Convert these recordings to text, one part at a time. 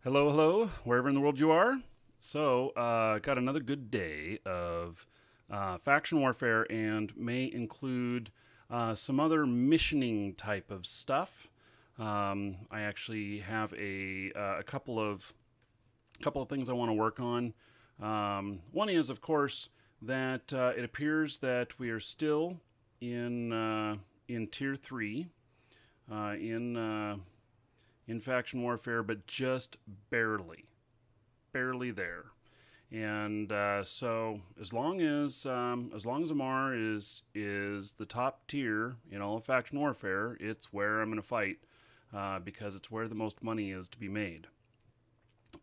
Hello, hello, wherever in the world you are. So, got another good day of faction warfare and may include some other missioning type of stuff. I actually have a couple of things I want to work on. One is, of course, that it appears that we are still in tier three in faction warfare, but just barely there. And so, as long as Amar is the top tier in all of faction warfare, it's where I'm going to fight because it's where the most money is to be made.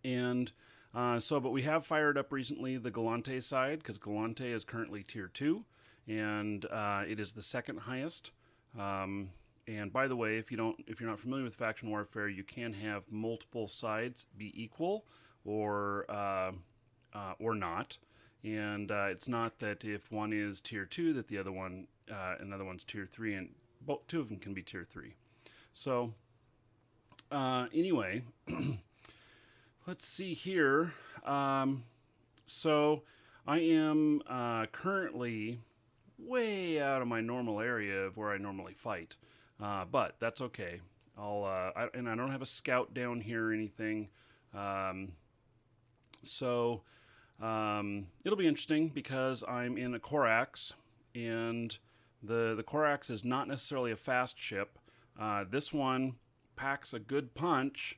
And but we have fired up recently the Galante side because Galante is currently tier 2, and it is the second highest. And by the way, if you're not familiar with faction warfare, you can have multiple sides be equal or not. And it's not that if one is tier 2 that the other one another one's tier 3, and both two of them can be tier 3. So anyway. Let's see here. So I am currently way out of my normal area of where I normally fight, but that's okay. And I don't have a scout down here or anything, so it'll be interesting because I'm in a Corax, and the Corax is not necessarily a fast ship. This one packs a good punch.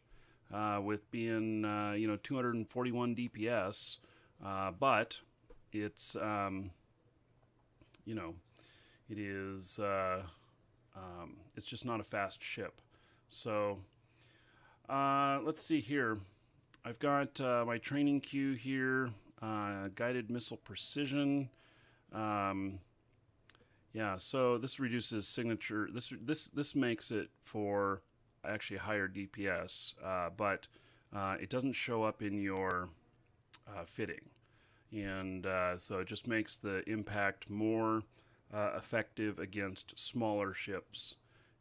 With being 241 DPS, but it's it is it's just not a fast ship. So let's see here. I've got my training queue here, guided missile precision. So this reduces signature. This makes it for actually higher DPS, but it doesn't show up in your fitting, and so it just makes the impact more effective against smaller ships.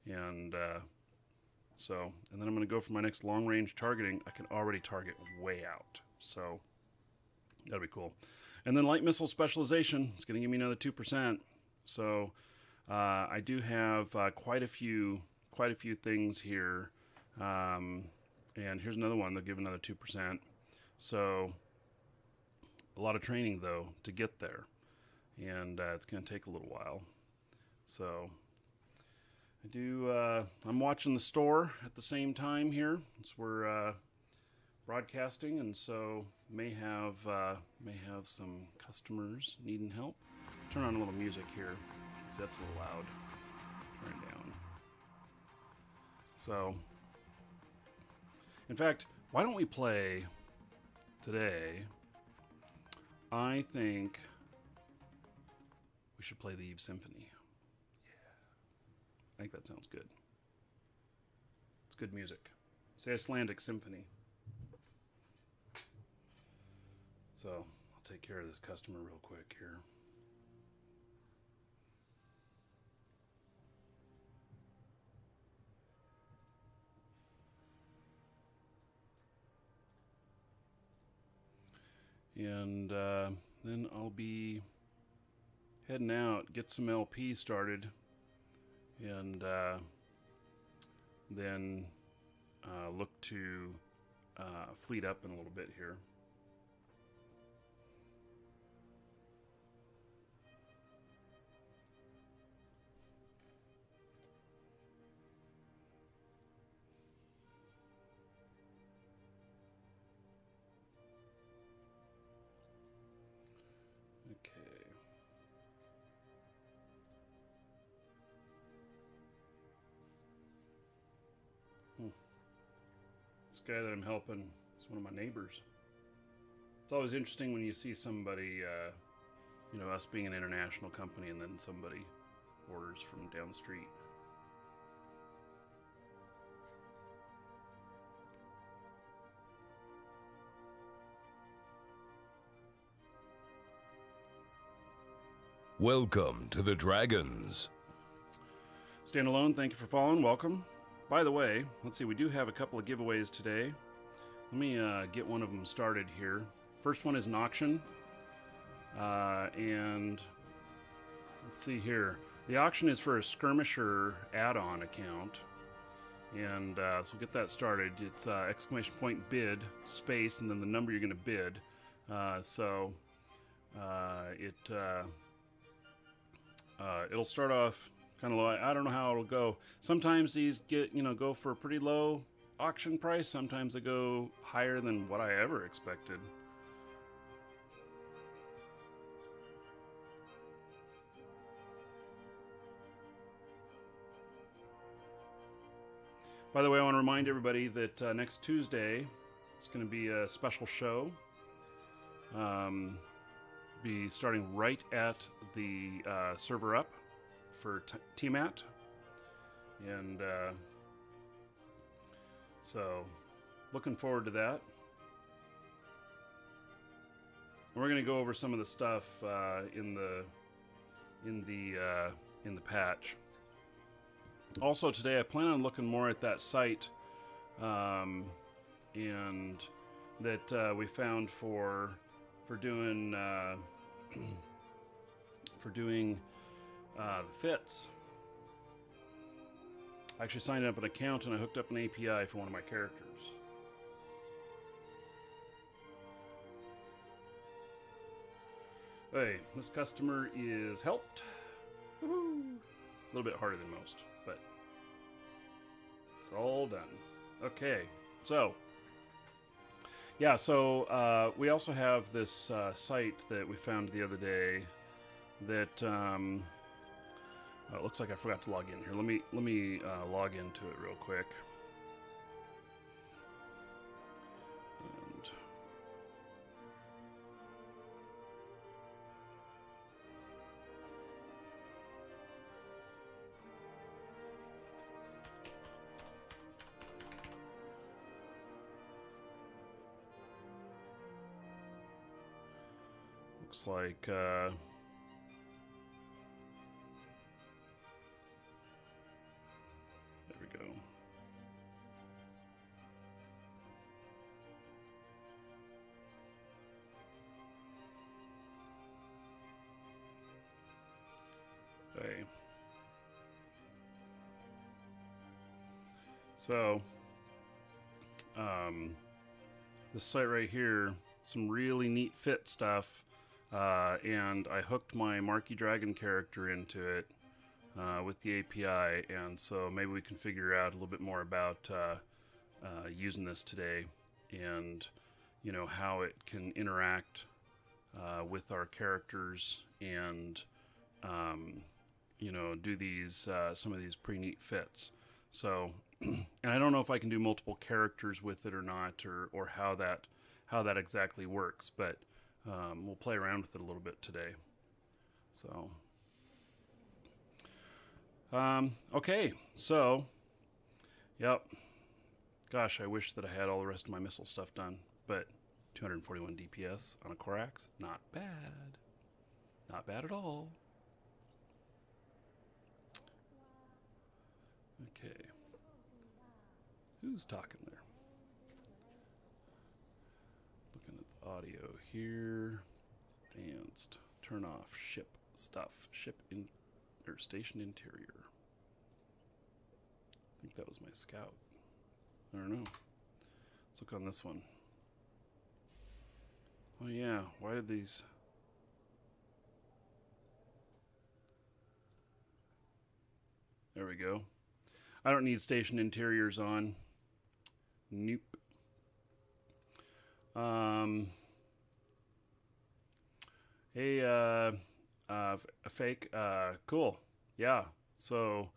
And then I'm going to go for my next long range targeting. I can already target way out, so that'll be cool. And then light missile specialization, it's going to give me another 2%. So I do have quite a few things here, and here's another one. They'll give another 2%. So a lot of training though to get there, and it's going to take a little while. So I'm watching the store at the same time here. We're broadcasting, and so may have some customers needing help. Turn on a little music here. See, that's a little loud. Turn it down. So, in fact, why don't we play today? I think we should play the Eve Symphony. Yeah. I think that sounds good. It's good music. It's the Icelandic Symphony. So, I'll take care of this customer real quick here. And then I'll be heading out, get some LP started, and then look to fleet up in a little bit here. This guy that I'm helping is one of my neighbors. It's always interesting when you see somebody, us being an international company, and then somebody orders from down the street. Welcome to the Dragons. Standalone, thank you for following. Welcome. By the way, let's see, we do have a couple of giveaways today. Let me get one of them started here. First one is an auction. And let's see here. The auction is for a skirmisher add-on account. And so we'll get that started. It's exclamation point bid, space, and then the number you're going to bid. It'll start off kind of low. I don't know how it'll go. Sometimes these go for a pretty low auction price. Sometimes they go higher than what I ever expected. By the way, I want to remind everybody that next Tuesday it's going to be a special show. Be starting right at the server up for TMAT. And so looking forward to that. We're going to go over some of the stuff in the patch. Also today, I plan on looking more at that site, and that we found for doing the fits. I actually signed up an account and I hooked up an API for one of my characters. Hey, this customer is helped. Woohoo! A little bit harder than most, but it's all done. Okay, so yeah, so we also have this site that we found the other day that it looks like I forgot to log in here. Let me log into it real quick. Looks like there we go. Okay. So this site right here, some really neat fit stuff. And I hooked my Markee Dragon character into it with the API, and so maybe we can figure out a little bit more about using this today, and how it can interact with our characters, and do these some of these pretty neat fits. So, and I don't know if I can do multiple characters with it or not, or how that exactly works, but we'll play around with it a little bit today. So, okay, so, yep. Gosh, I wish that I had all the rest of my missile stuff done, but 241 DPS on a Corax, not bad. Not bad at all. Okay. Who's talking there? Looking at the audio here. Advanced. Turn off ship stuff. Ship in or station interior. I think that was my scout. I don't know. Let's look on this one. Oh yeah, why did these... There we go. I don't need station interiors on. Nope. Hey, a fake. Cool. Yeah. So,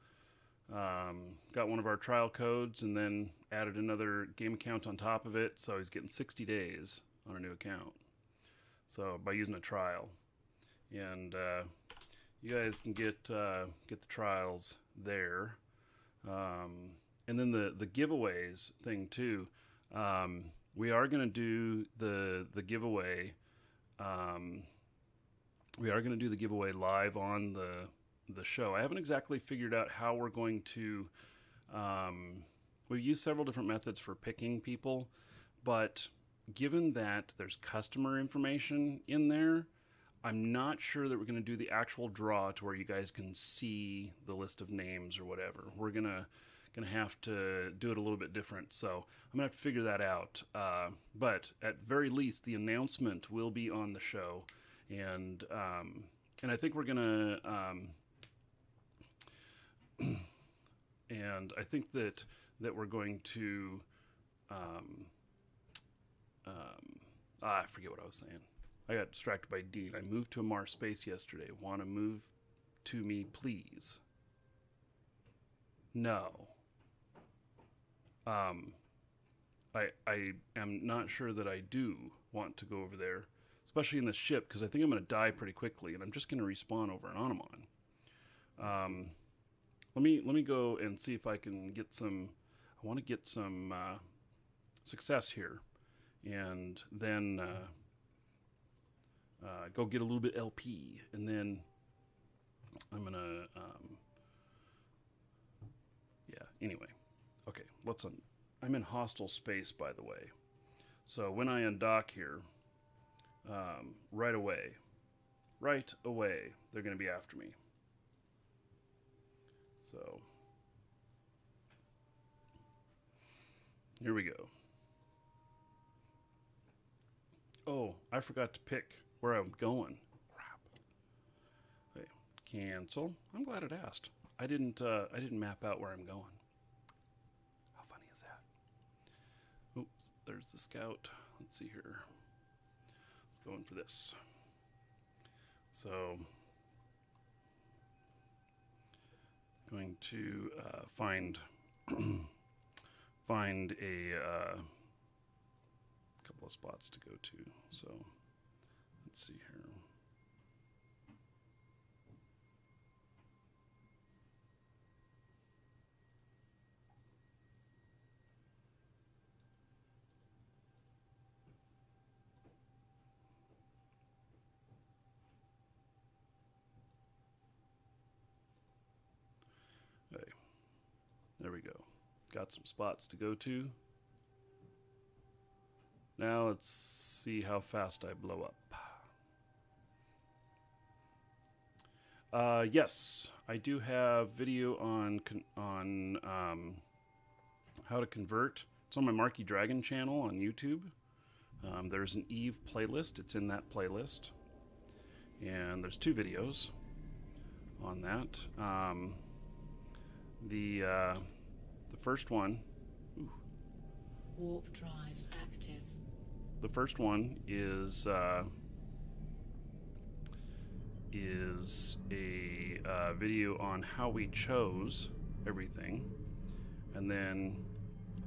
got one of our trial codes and then added another game account on top of it. So he's getting 60 days on a new account. So by using a trial, and you guys can get the trials there. And then the giveaways thing too. We are going to do the giveaway. We are going to do the giveaway live on the show. I haven't exactly figured out how we're going to. We've used several different methods for picking people, but given that there's customer information in there, I'm not sure that we're going to do the actual draw to where you guys can see the list of names or whatever. We're gonna have to do it a little bit different, so I'm gonna have to figure that out. But at very least, the announcement will be on the show, and I think we're gonna and I think that we're going to I forget what I was saying. I got distracted by Dean. I moved to a Mars space yesterday. Want to move to me, please? No. I am not sure that I do want to go over there, especially in the ship, because I think I'm going to die pretty quickly, and I'm just going to respawn over an Anamon. Let me go and see if I can get some. I want to get some success here, and then go get a little bit LP, and then I'm gonna yeah. Anyway, okay. I'm in hostile space, by the way. So when I undock here, right away, they're gonna be after me. So here we go. Oh, I forgot to pick where I'm going. Crap. Okay, cancel. I'm glad it asked. I didn't map out where I'm going. How funny is that? Oops, there's the scout. Let's see here. Let's go in for this. So, going to find a couple of spots to go to. So, let's see here. Okay, there we go. Got some spots to go to. Now let's see how fast I blow up. Yes, I do have video on how to convert. It's on my Markee Dragon channel on YouTube. There's an Eve playlist. It's in that playlist, and there's 2 videos on that. The first one. Ooh. Warp drive active. The first one is a video on how we chose everything, and then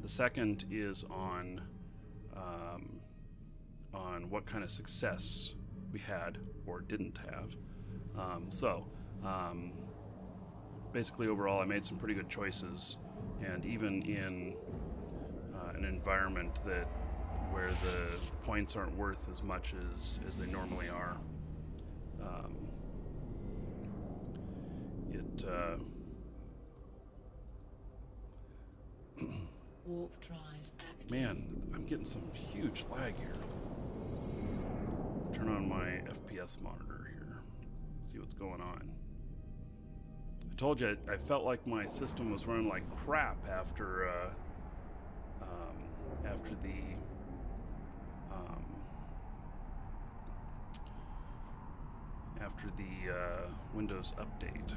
the second is on what kind of success we had or didn't have. Basically, overall, I made some pretty good choices, and even in an environment where the points aren't worth as much as they normally are. Warp drive active. Man, I'm getting some huge lag here. Turn on my FPS monitor here. See what's going on. I told you I felt like my system was running like crap after the Windows update.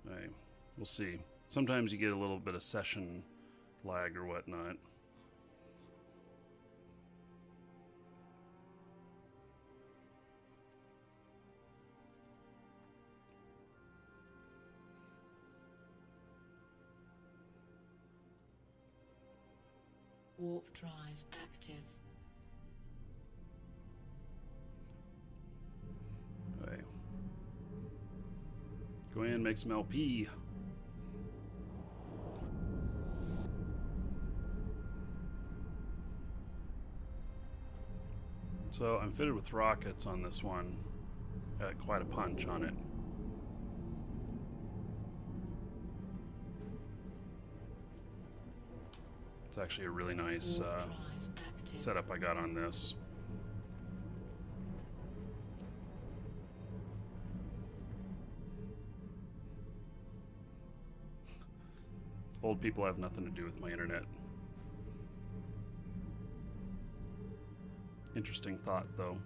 All right, we'll see. Sometimes you get a little bit of session lag or whatnot. Warp drive active. All right. Go in, make some LP. So So I'm fitted with rockets on this one. Got quite a punch on it. It's actually a really nice setup I got on this. Old people have nothing to do with my internet. Interesting thought, though.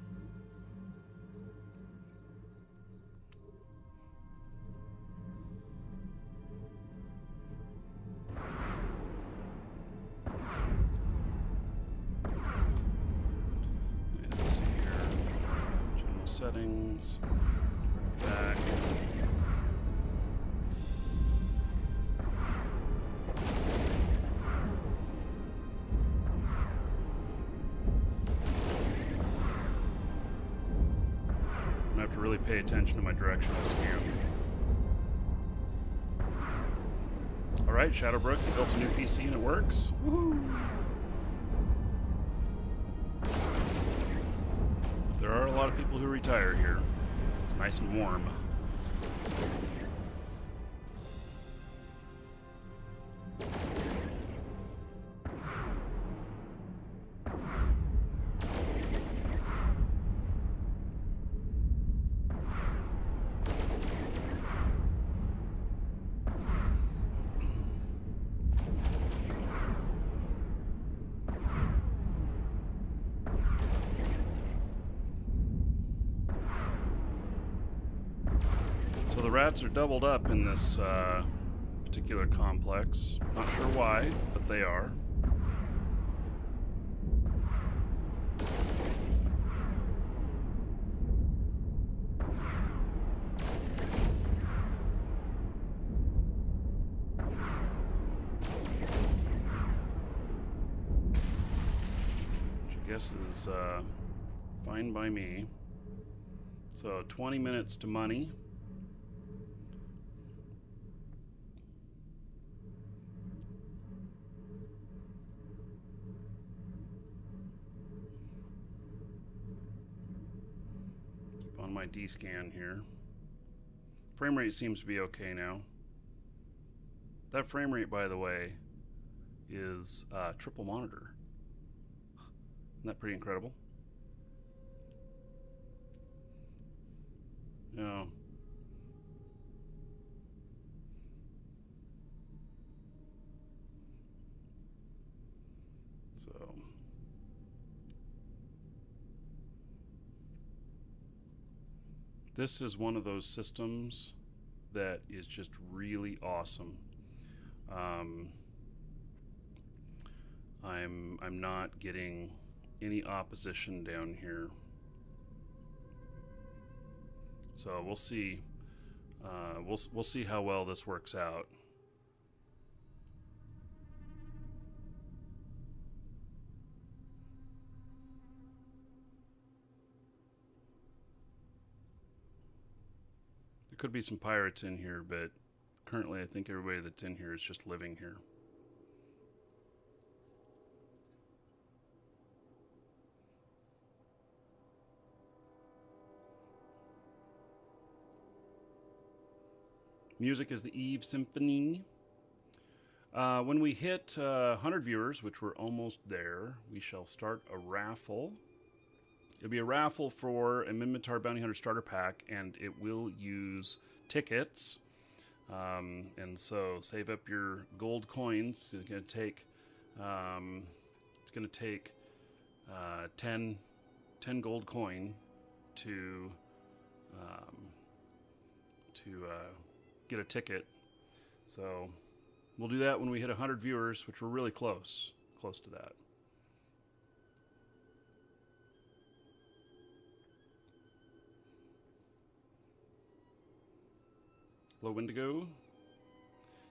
Let's see here. General settings. Back. I have to really pay attention to my directional scan. Alright, Shadowbrook, you built a new PC and it works. Woohoo! There are a lot of people who retire here. It's nice and warm. So the rats are doubled up in this particular complex. Not sure why, but they are. Which I guess is fine by me. So 20 minutes to money. On my D-scan here. Frame rate seems to be okay now. That frame rate, by the way, is triple monitor. Isn't that pretty incredible? Yeah. So this is one of those systems that is just really awesome. I'm not getting any opposition down here, so we'll see. We'll see how well this works out. There could be some pirates in here, but currently I think everybody that's in here is just living here. Music is the Eve Symphony. When we hit 100 viewers, which we're almost there, we shall start a raffle. It'll be a raffle for a Minmatar Bounty Hunter starter pack, and it will use tickets. And so save up your gold coins. It's going to take 10 gold coin to get a ticket. So we'll do that when we hit 100 viewers, which we're really close to that. Hello, Wendigo.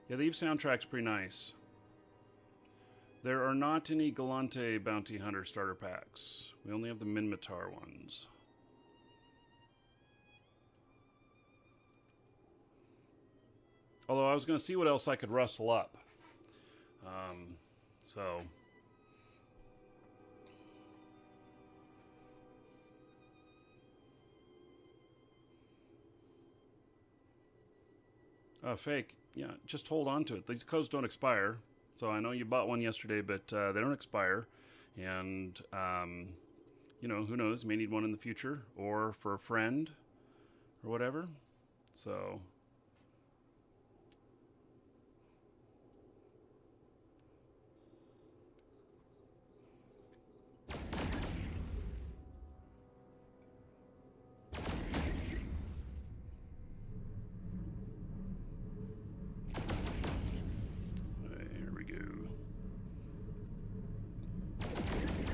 Yeah, the Eve soundtrack's pretty nice. There are not any Galante Bounty Hunter starter packs. We only have the Minmatar ones. Although I was going to see what else I could rustle up. So Fake. Yeah, just hold on to it. These codes don't expire. So I know you bought one yesterday, but they don't expire. And, you know, who knows? You may need one in the future or for a friend or whatever. So...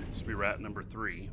This will be rat number 3.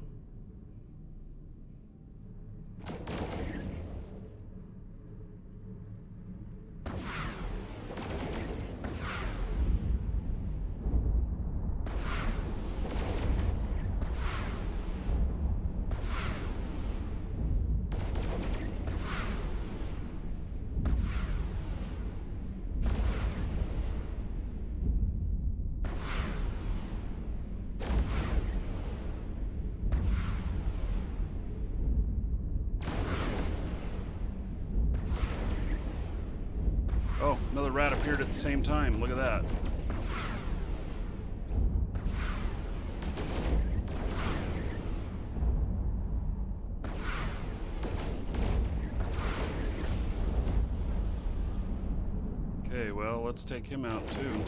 Oh, another rat appeared at the same time. Look at that. Okay, well, let's take him out too.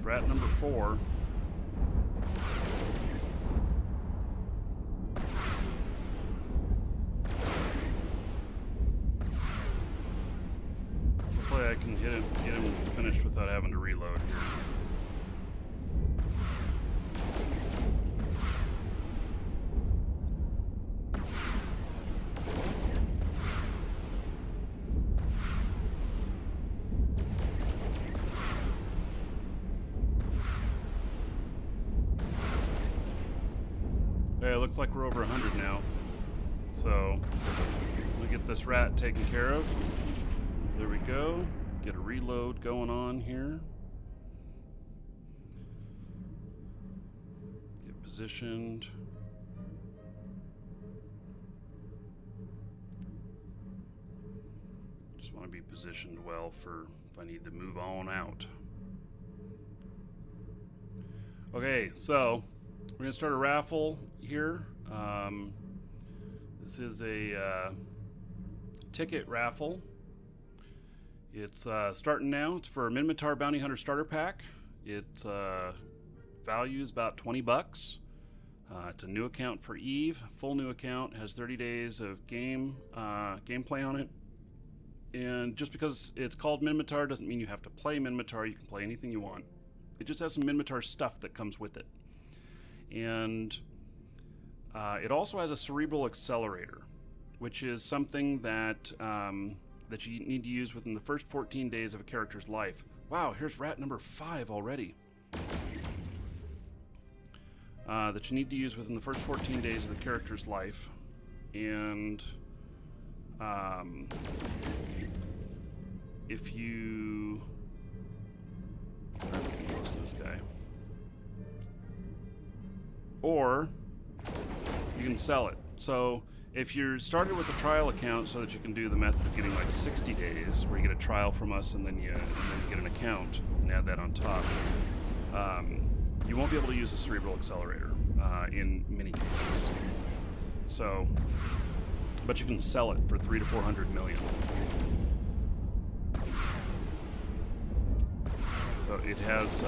Rat number 4. Hopefully I can get him finished without having to reload here. Okay, it looks like we're over 100 now. So, we'll get this rat taken care of. There we go. Get a reload going on here. Get positioned. Just want to be positioned well for if I need to move on out. Okay, so we're going to start a raffle here. This is a ticket raffle. It's starting now. It's for a Minmatar Bounty Hunter Starter Pack. Its value is about $20. It's a new account for Eve. Full new account. Has 30 days of gameplay on it. And just because it's called Minmatar doesn't mean you have to play Minmatar. You can play anything you want. It just has some Minmatar stuff that comes with it. And it also has a cerebral accelerator, which is something that that you need to use within the first 14 days of a character's life. Wow, here's rat number 5 already. That you need to use within the first 14 days of the character's life. And if you... I'm getting close to this guy. Or you can sell it. So if you're started with a trial account so that you can do the method of getting like 60 days, where you get a trial from us and then you get an account and add that on top, you won't be able to use the cerebral accelerator in many cases. So, but you can sell it for 300 to 400 million. So it has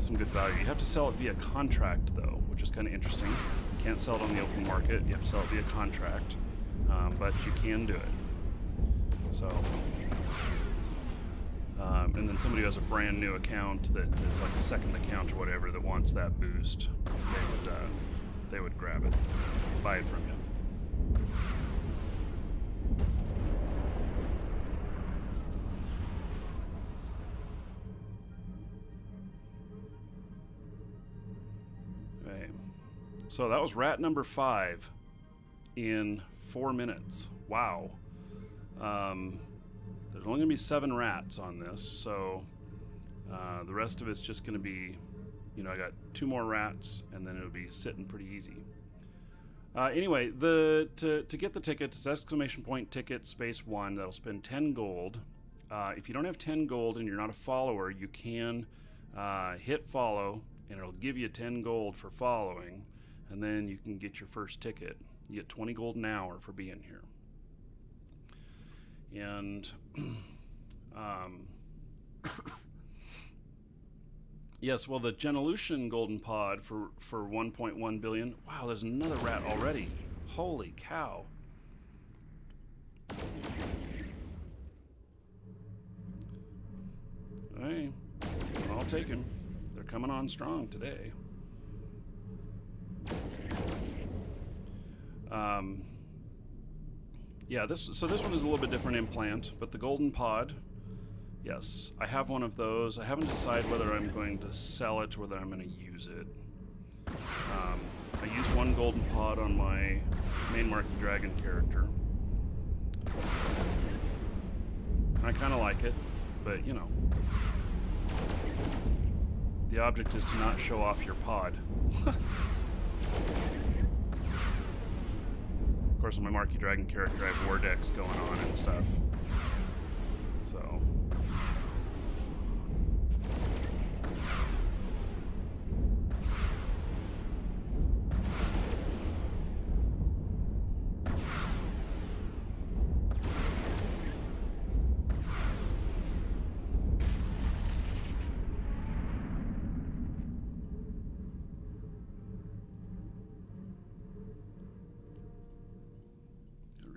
some good value. You have to sell it via contract though, which is kind of interesting. You can't sell it on the open market. You have to sell it via contract, but you can do it. So, and then somebody who has a brand new account that is like a second account or whatever that wants that boost, they would grab it, buy it from you. So that was rat number 5. in 4 minutes. Wow. There's only going to be 7 rats on this, so the rest of it's just going to be, you know, I got 2 more rats, and then it'll be sitting pretty easy. Anyway, to get the tickets, it's !ticket space 1. That'll spend 10 gold. If you don't have 10 gold and you're not a follower, you can hit follow, and it'll give you 10 gold for following, and then you can get your first ticket. You get 20 gold an hour for being here. And yes, well, the Genelution golden pod for 1.1 billion. Wow, there's another rat already. Holy cow. Hey, I'll take him. They're coming on strong today. Yeah, this one is a little bit different implant, but the golden pod, yes, I have one of those. I haven't decided whether I'm going to sell it or whether I'm going to use it. I used one golden pod on my main Markee dragon character. I kind of like it, but you know, the object is to not show off your pod. Of course, on my Markee dragon character, I have war decks going on and stuff. So.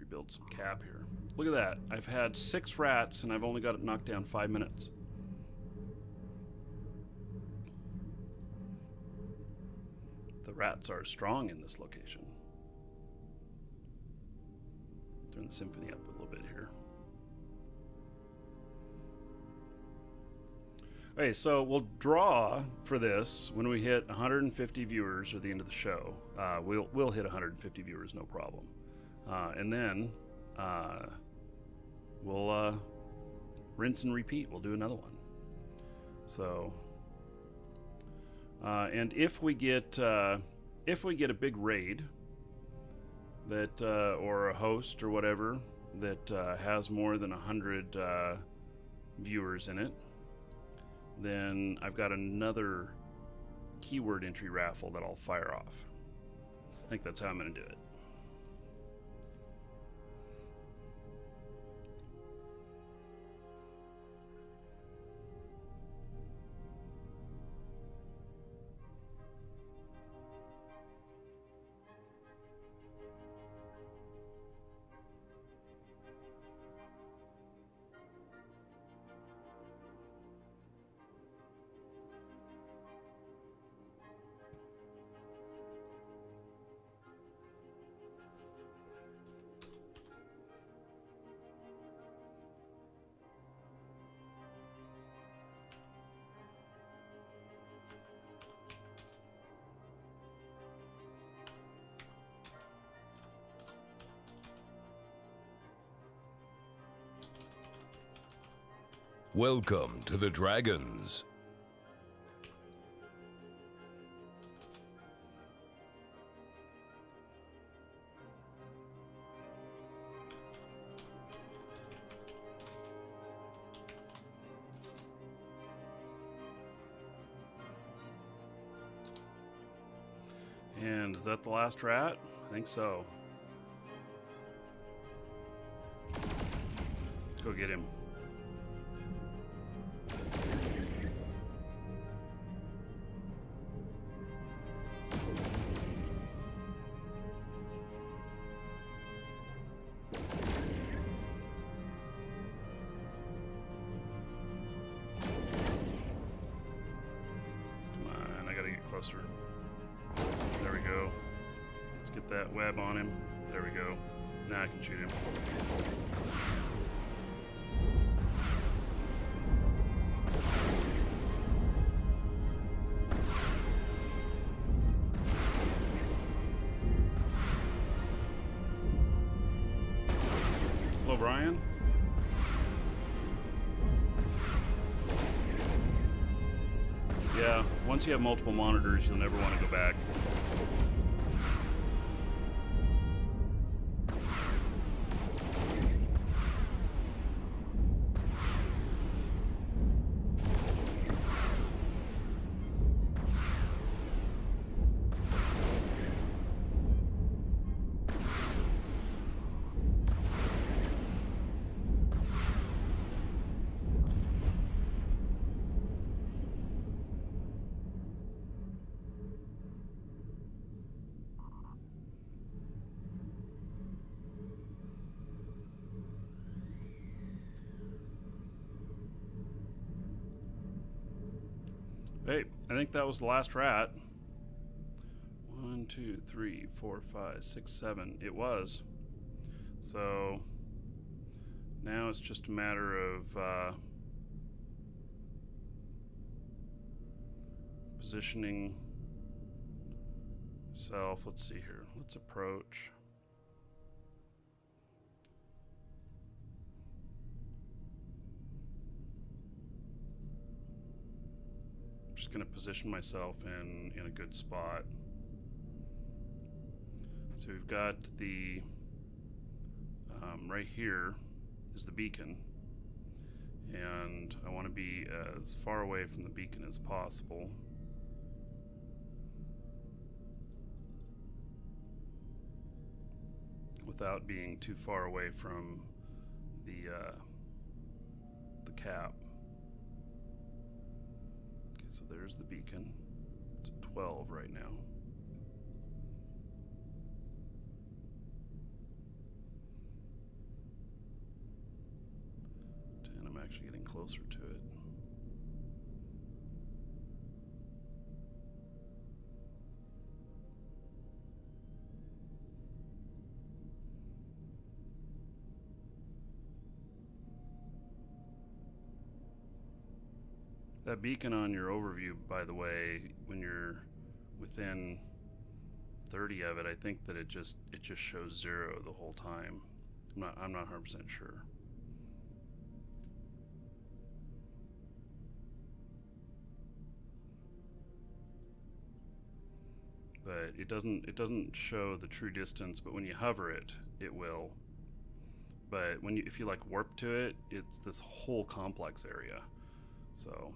Build some cap here. Look at that. I've had 6 rats and I've only got it knocked down 5 minutes. The rats are strong in this location. Turn the symphony up a little bit here. Okay, so we'll draw for this when we hit 150 viewers at the end of the show. We'll hit 150 viewers, no problem. And then we'll rinse and repeat. We'll do another one. So, and if we get a big raid that or a host or whatever that has more than 100 viewers in it, then I've got another keyword entry raffle that I'll fire off. I think that's how I'm going to do it. Welcome to the Dragons. And is that the last rat? I think so. Let's go get him. Closer. There we go. Let's get that web on him. There we go. Now I can shoot him. O'Brien. Yeah, once you have multiple monitors, you'll never want to go back. Hey, I think that was the last rat. 1, 2, 3, 4, 5, 6, 7. It was. So now it's just a matter of positioning myself. Let's see here. Let's approach. Just going to position myself in a good spot. So we've got the right here is the beacon, and I want to be as far away from the beacon as possible. Without being too far away from the cap. Okay, so there's the beacon. It's at 12 right now. 10, I'm actually getting closer to it. That beacon on your overview, by the way, when you're within 30 of it, I think that it just shows 0 the whole time. I'm not 100% sure. But it doesn't show the true distance, but when you hover it, it will. But if you like warp to it, it's this whole complex area. So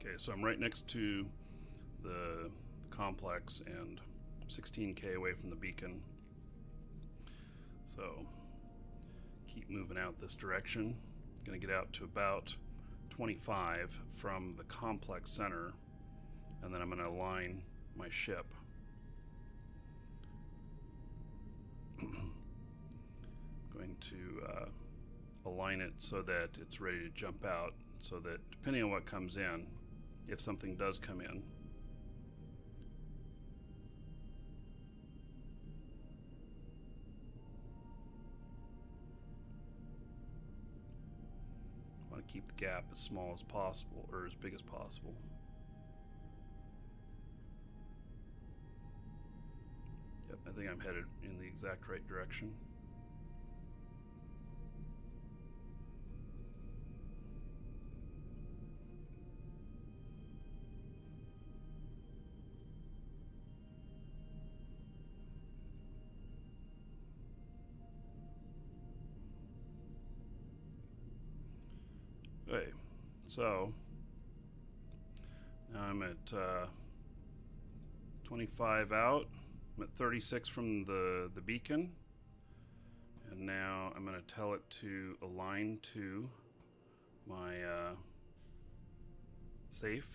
okay, so I'm right next to the complex and 16K away from the beacon. So keep moving out this direction. Gonna get out to about 25 from the complex center, and then I'm gonna align my ship. Going to align it so that it's ready to jump out, so that depending on what comes in, if something does come in, I want to keep the gap as small as possible, or as big as possible. Yep, I think I'm headed in the exact right direction. Okay, so now I'm at 25 out. I'm at 36 from the beacon, and now I'm going to tell it to align to my safe.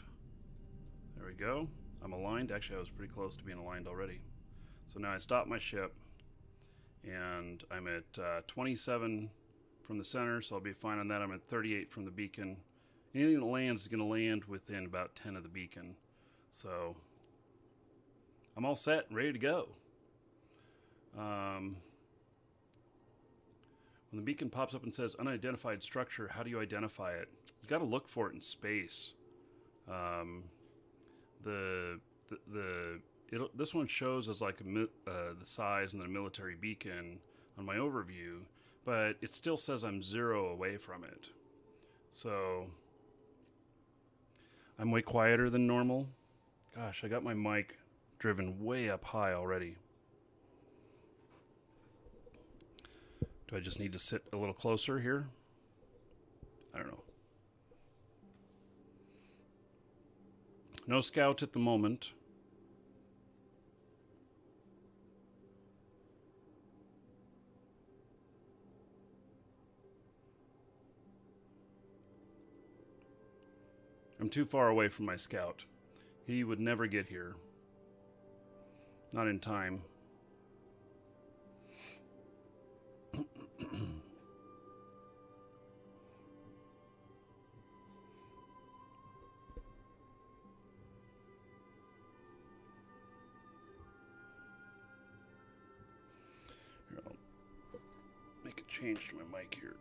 There we go. I'm aligned. Actually, I was pretty close to being aligned already. So now I stop my ship, and I'm at 27 from the center, so I'll be fine on that. I'm at 38 from the beacon. Anything that lands is going to land within about 10 of the beacon. So I'm all set, ready to go. When the beacon pops up and says unidentified structure, how do you identify it? You got to look for it in space. This one shows as like the size and the military beacon on my overview, but it still says I'm 0 away from it. So I'm way quieter than normal. Gosh, I got my mic driven way up high already. Do I just need to sit a little closer here? I don't know. No scout at the moment. I'm too far away from my scout. He would never get here. Not in time. Here, I'll make a change to my mic here.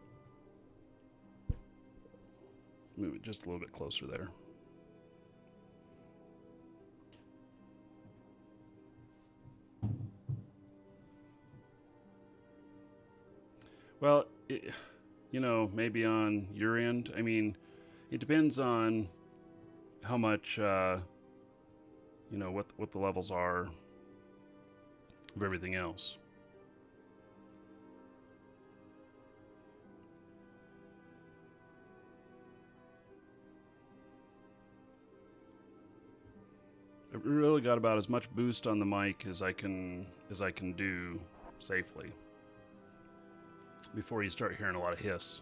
Move it just a little bit closer there. Well, you know, maybe on your end. I mean, it depends on how much, you know, what the levels are of everything else. I really got about as much boost on the mic as I can do safely before you start hearing a lot of hiss.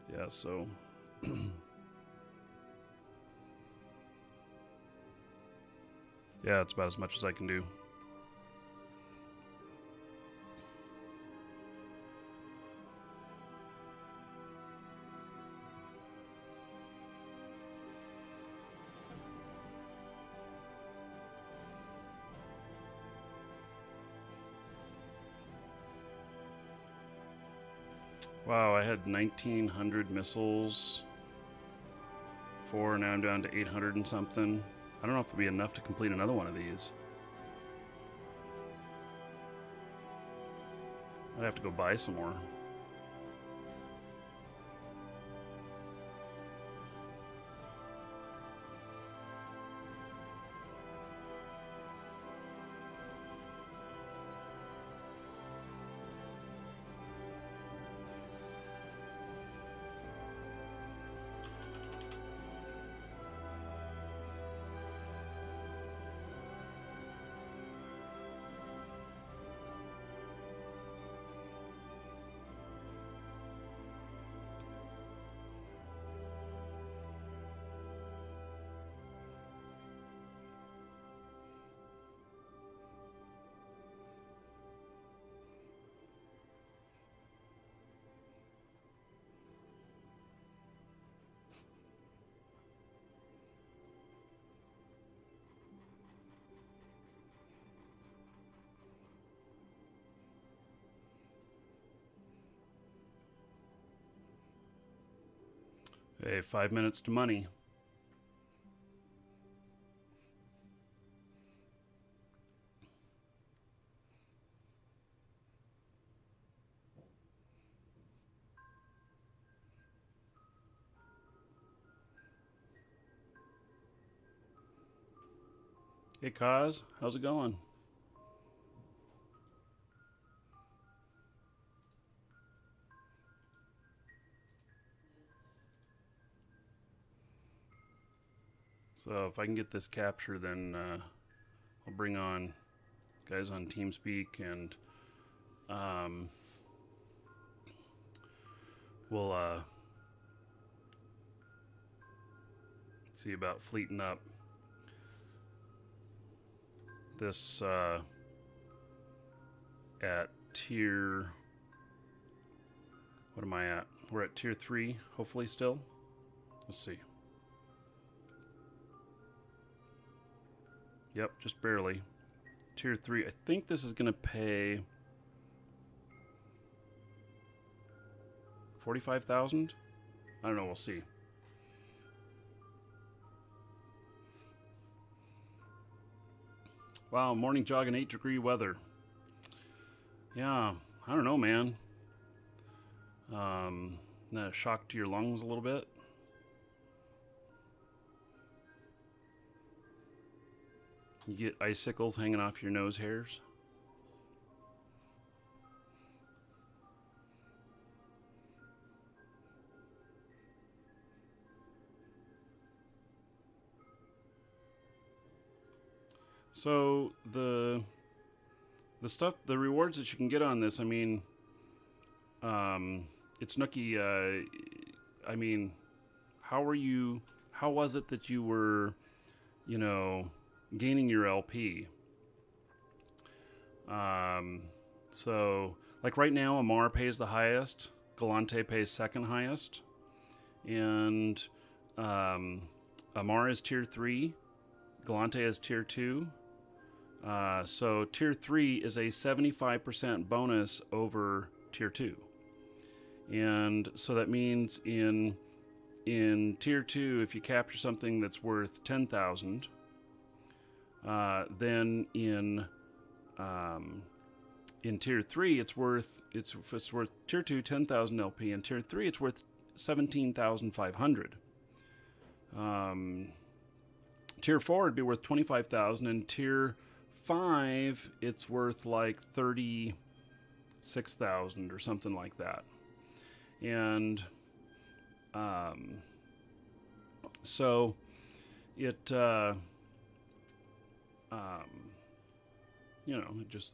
Yeah, so yeah, it's about as much as I can do. Wow, I had 1,900 missiles before, now I'm down to 800 and something. I don't know if it'll be enough to complete another one of these. I'd have to go buy some more. Hey, 5 minutes to money. Hey, Kaz, how's it going? So if I can get this capture, then I'll bring on guys on TeamSpeak, and we'll see about fleeting up this at tier. What am I at? We're at tier 3, hopefully still. Let's see. Yep, just barely. Tier 3. I think this is going to pay 45,000. I don't know. We'll see. Wow, morning jog in 8-degree weather. Yeah, I don't know, man. That a shock to your lungs a little bit. You get icicles hanging off your nose hairs. So the stuff, the rewards that you can get on this, I mean, it's nookie. I mean, how was it that you were, gaining your LP? So like right now, Amar pays the highest, Galante pays second highest, and Amar is tier 3, Galante is tier 2. So tier 3 is a 75% bonus over tier 2. And so that means in tier 2, if you capture something that's worth 10,000, then in tier 3 it's worth tier 2 10,000 LP, and tier 3 it's worth 17,500. Tier 4 would be worth 25,000, and tier 5 it's worth like 36,000 or something like that. And so it it just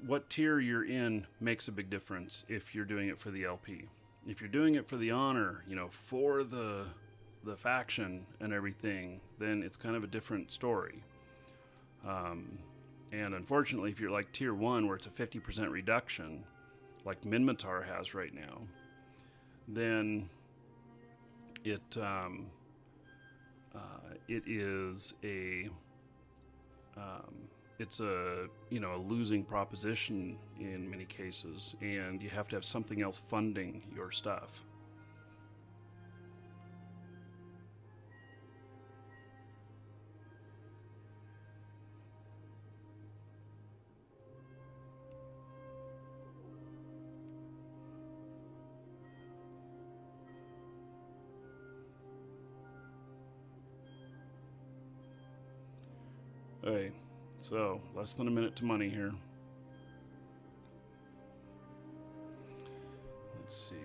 what tier you're in makes a big difference if you're doing it for the LP. If you're doing it for the honor, for the faction and everything, then it's kind of a different story. And unfortunately, if you're like tier 1, where it's a 50% reduction, like Minmatar has right now, then it is a it's a losing proposition in many cases, and you have to have something else funding your stuff. Okay, so less than a minute to money here. Let's see.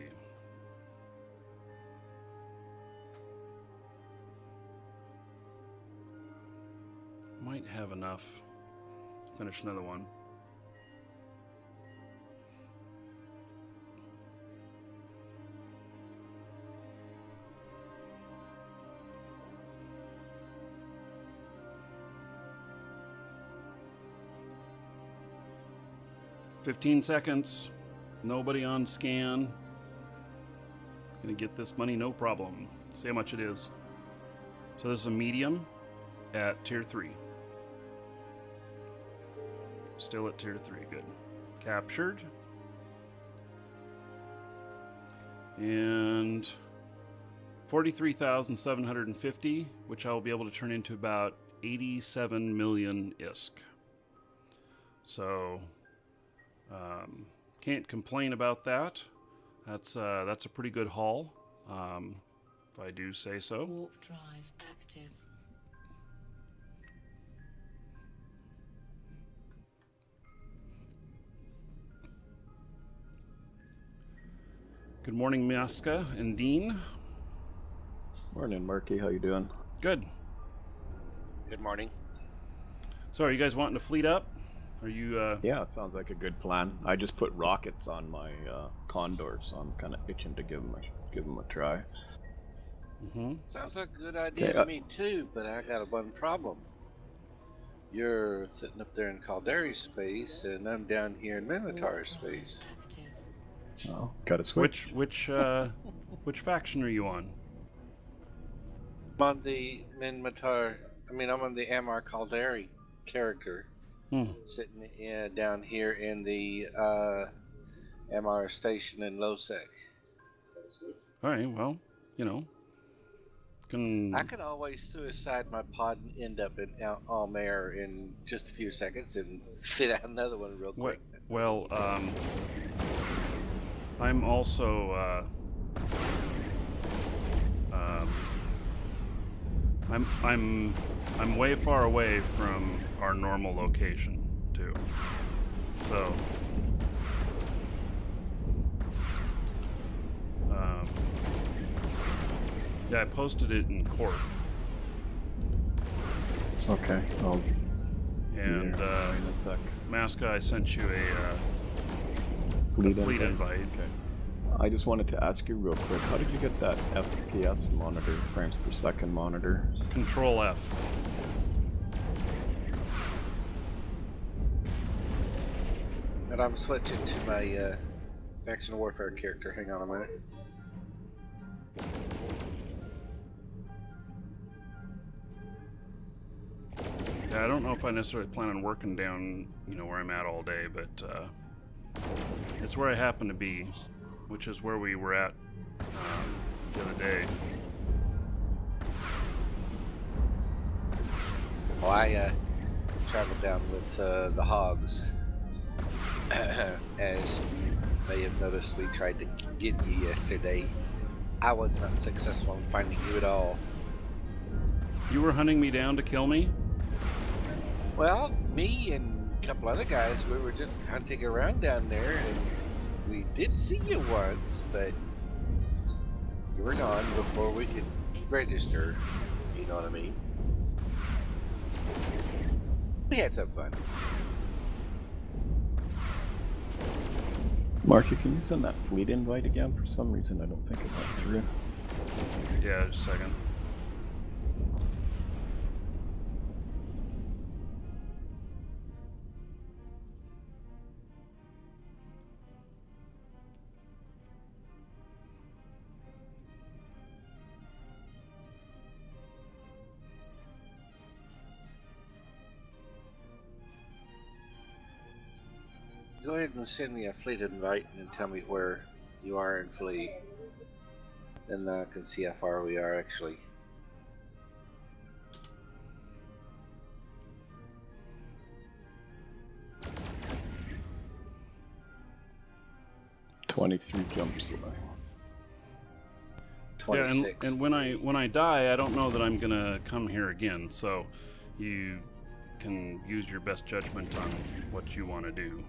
Might have enough to finish another one. $15 seconds. Nobody on scan. Gonna get this money, no problem. See how much it is. So this is a medium at tier 3. Still at tier 3, good. Captured. And 43,750, which I will be able to turn into about 87 million ISK. So can't complain about that. That's a pretty good haul, if I do say so. Warp drive active. Good morning, Miaska and Dean. Morning, Markee. How you doing? Good. Good morning. So are you guys wanting to fleet up? Are you Yeah, it sounds like a good plan. I just put rockets on my Condor, so I'm kind of itching to give them a try. Mm-hmm. Sounds like a good idea to me too, but I got one problem. You're sitting up there in Caldari space, and I'm down here in Minotaur space. Active. Oh, gotta switch. Which faction are you on? I'm on the Minmatar. I'm on the Amar Calderi character, sitting down here in the MR station in Losec. All right, well, you know, can I can always suicide my pod and end up in Almere in just a few seconds and fit out another one real quick. well, I'm also I'm way far away from our normal location too, so. Yeah, I posted it in Corp. Okay. And in a sec. Masca, I sent you a fleet invite. Okay. I just wanted to ask you real quick, how did you get that FPS monitor, frames per second monitor? Control F. And I'm switching to my Faction Warfare character. Hang on a minute. Yeah, I don't know if I necessarily plan on working down, where I'm at all day, but it's where I happen to be, which is where we were at the other day. Well, I traveled down with the Hogs. As you may have noticed, we tried to get you yesterday. I was not successful in finding you at all. You were hunting me down to kill me? Well, me and a couple other guys, we were just hunting around down there, and we did see you once, but you were gone before we could register. You know what I mean? We had some fun. Markee, can you send that fleet invite again? For some reason, I don't think it went through. Yeah, just a second. Go ahead and send me a fleet invite and tell me where you are in fleet. Then I can see how far we are actually. "23 jumps away." 26. Yeah, and when I die, I don't know that I'm gonna come here again. So, you can use your best judgment on what you want to do.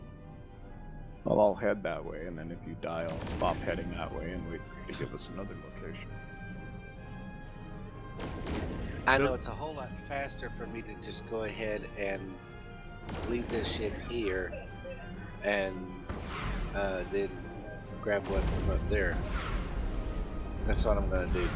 Well, I'll head that way, and then if you die, I'll stop heading that way and wait for you to give us another location. I know it's a whole lot faster for me to just go ahead and leave this ship here and then grab one from up there. That's what I'm gonna do.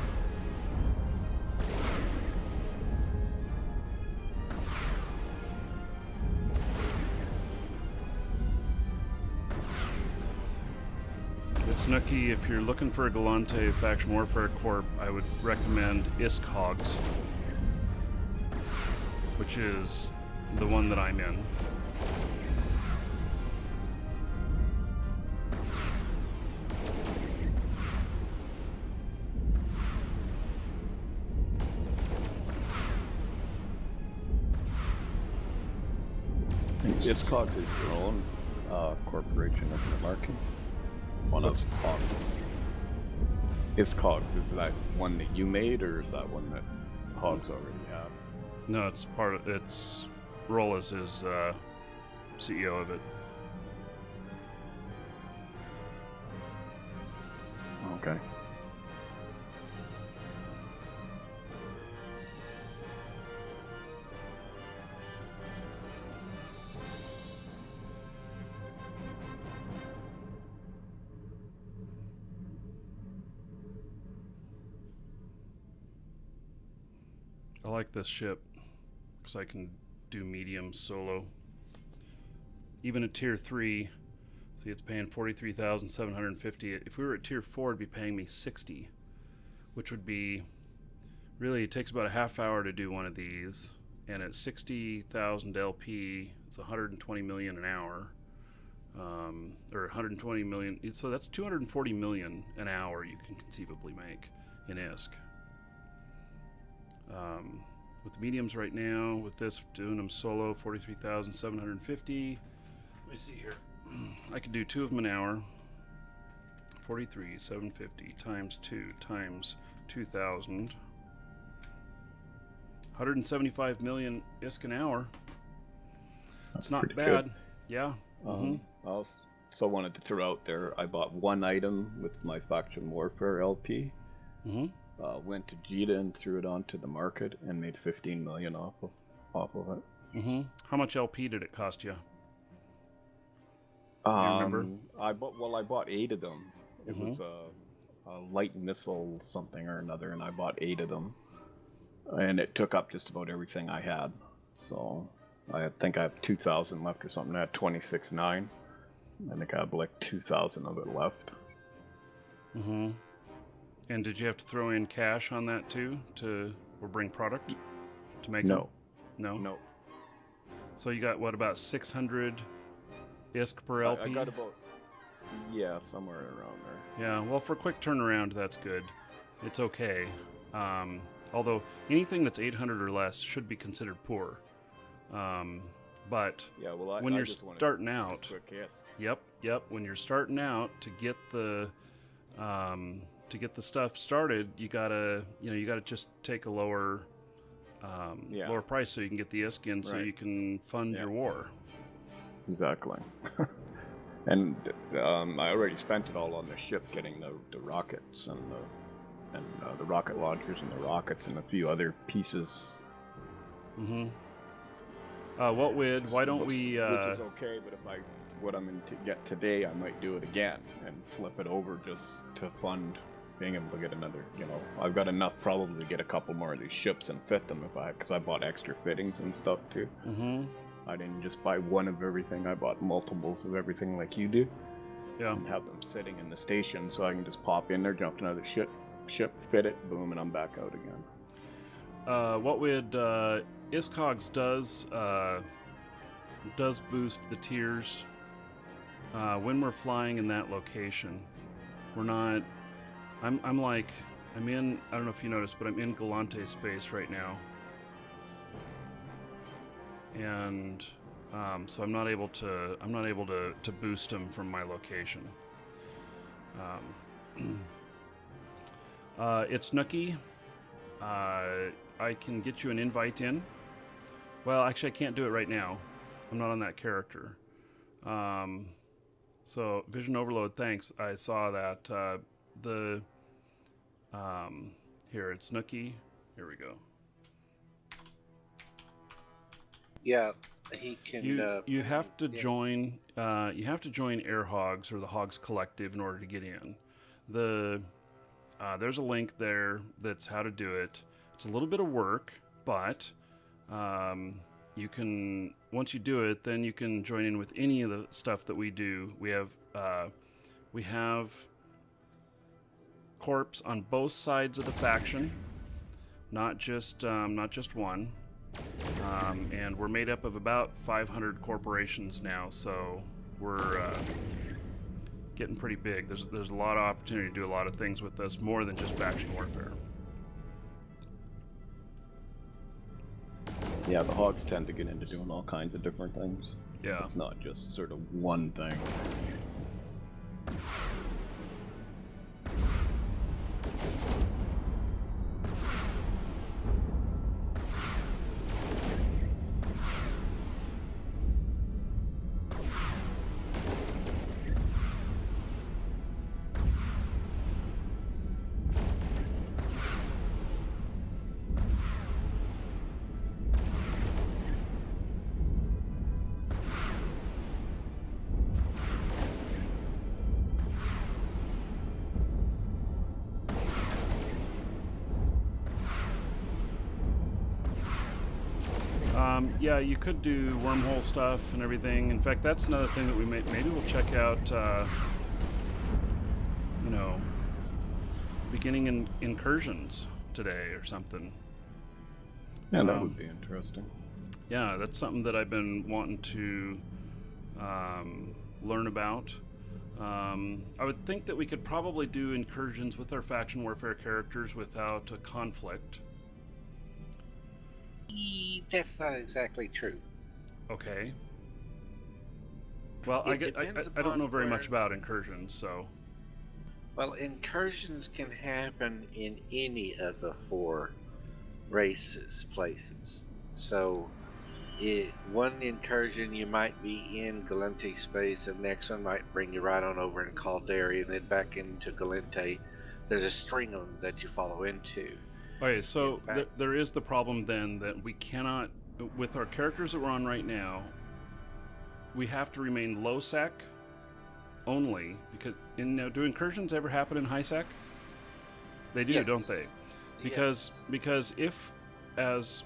Snooky, if you're looking for a Galante Faction Warfare Corp, I would recommend AirHogs, which is the one that I'm in. And AirHogs is your own corporation, isn't it, Markee? One of Hogs. AirHogs, is that one that you made, or is that one that Hogs already have? No, it's part of its role as his CEO of it. Okay. I like this ship because I can do medium solo. Even at tier 3, see, it's paying 43,750. If we were at tier 4, it'd be paying me 60, which would be really it takes about a half hour to do one of these, and at 60,000 LP, it's 120 million an hour, or 120 million. So that's 240 million an hour you can conceivably make in ISK. With the mediums right now, with this doing them solo, 43,750. Let me see here. I could do 2 of them an hour. 43,750 times 2 times 2,000. 175 million ISK an hour. That's not bad. Good. Yeah. I also wanted to throw out there, I bought one item with my Faction Warfare LP. Went to Jita and threw it onto the market and made 15 million off of it. How much LP did it cost you? Do you remember? I bought 8 of them. It was a light missile something or another, and I bought 8 of them. And it took up just about everything I had. So I think I have 2,000 left or something. I had 26.9. I think I have like 2,000 of it left. And did you have to throw in cash on that too, or bring product to make No. them? No. So you got what, about 600 ISK per LP? I got about, somewhere around there. Yeah, well, for quick turnaround, that's good. It's okay. Although anything that's 800 or less should be considered poor. But when you're starting out, yep, when you're starting out to get the stuff started, you gotta just take a lower price so you can get the ISK in, so you can fund your war. Exactly. And I already spent it all on the ship, getting the rockets and the rocket launchers and the rockets and a few other pieces. Why don't we? Which is okay, but what I'm going to get today, I might do it again and flip it over just to fund being able to get another. I've got enough probably to get a couple more of these ships and fit them because I bought extra fittings and stuff too. I didn't just buy one of everything. I bought multiples of everything like you do. Yeah. And have them sitting in the station so I can just pop in there, jump to another ship, fit it, boom, and I'm back out again. What would AirHogs does boost the tiers when we're flying in that location. We're not. I'm in. I don't know if you noticed, but I'm in Galante space right now, and so I'm not able to boost them from my location. It's Nookie. I can get you an invite in. Well, actually, I can't do it right now. I'm not on that character. So Vision Overload, thanks. I saw that. Here, it's Nookie. Here we go. Yeah, he can. You have to join. You have to join AirHogs or the Hogs Collective in order to get in. There's a link there that's how to do it. It's a little bit of work, but you can, once you do it, then you can join in with any of the stuff that we do. We have corps on both sides of the faction, not just one. And we're made up of about 500 corporations now, so we're getting pretty big. There's a lot of opportunity to do a lot of things with us, more than just faction warfare. Yeah, the Hogs tend to get into doing all kinds of different things. Yeah. It's not just sort of one thing. Yeah, you could do wormhole stuff and everything. In fact, that's another thing that we maybe we'll check out. Beginning incursions. today or something. Yeah, that would be interesting. Yeah, that's something that I've been wanting to learn about. I would think that we could probably do incursions with our faction warfare characters without a conflict. That's not exactly true. Okay. Well, It depends I don't know upon very where- much about incursions, so... Well, incursions can happen in any of the 4 races, places. So, one incursion you might be in Galente space, the next one might bring you right on over in Caldari, and then back into Galente. There's a string of them that you follow into. Okay, so In fact- there is the problem then that we cannot, with our characters that we're on right now, we have to remain low sec only, because do incursions ever happen in high sec? They do, Yes. don't they? Because if as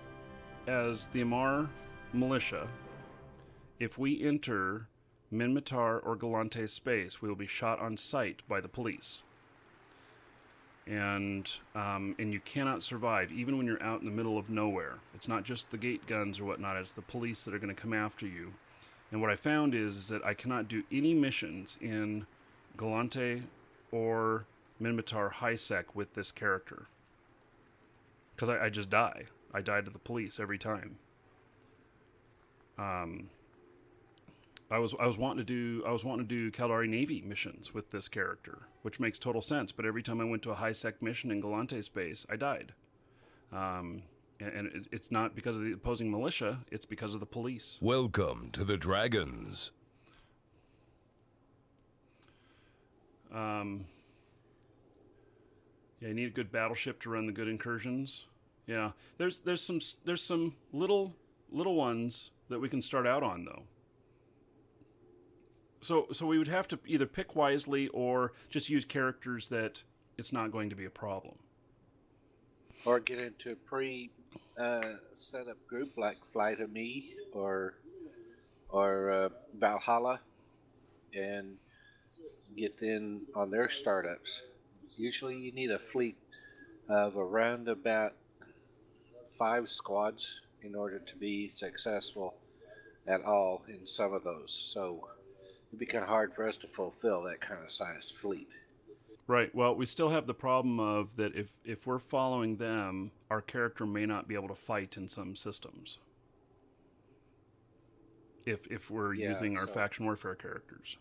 the Amar militia, if we enter Minmatar or Galante space, we will be shot on sight by the police. And you cannot survive even when you're out in the middle of nowhere. It's not just the gate guns or whatnot, it's the police that are going to come after you. And what I found is that I cannot do any missions in Galante or Minmatar high sec with this character, because I just die. I die to the police every time. I was wanting to do Caldari Navy missions with this character, which makes total sense. But every time I went to a high sec mission in Galante space, I died. And it's not because of the opposing militia; it's because of the police. Welcome to the Dragons. Yeah, you need a good battleship to run the good incursions. Yeah, there's some little ones that we can start out on though. So we would have to either pick wisely or just use characters that it's not going to be a problem. Or get into a set up group like Flight of Me or Valhalla, and get in on their startups. Usually you need a fleet of around about 5 squads in order to be successful at all in some of those. So it'd be kind of hard for us to fulfill that kind of sized fleet. Right. Well, we still have the problem of that if we're following them, our character may not be able to fight in some systems. If we're using our faction warfare characters.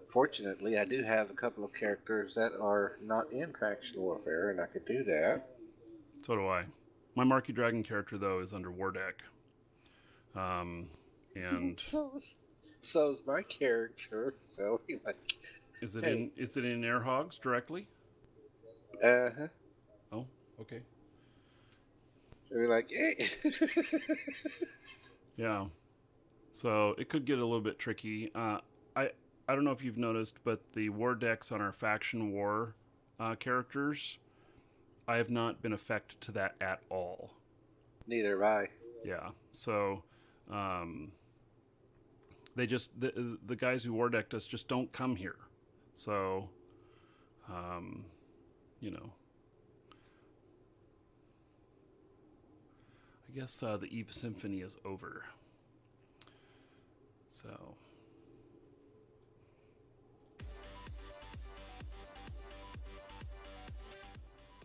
Fortunately, I do have a couple of characters that are not in faction warfare, and I could do that. So do I. My Markee Dragon character, though, is under War Deck. And So's my character. So like, is it in AirHogs directly? uh-huh. Oh, okay. So we're like, hey. Yeah. So it could get a little bit tricky. I don't know if you've noticed, but the war decks on our faction war characters, I have not been affected to that at all. Neither have I. Yeah. So they just the guys who war decked us just don't come here. So you know, I guess the Eve Symphony is over. So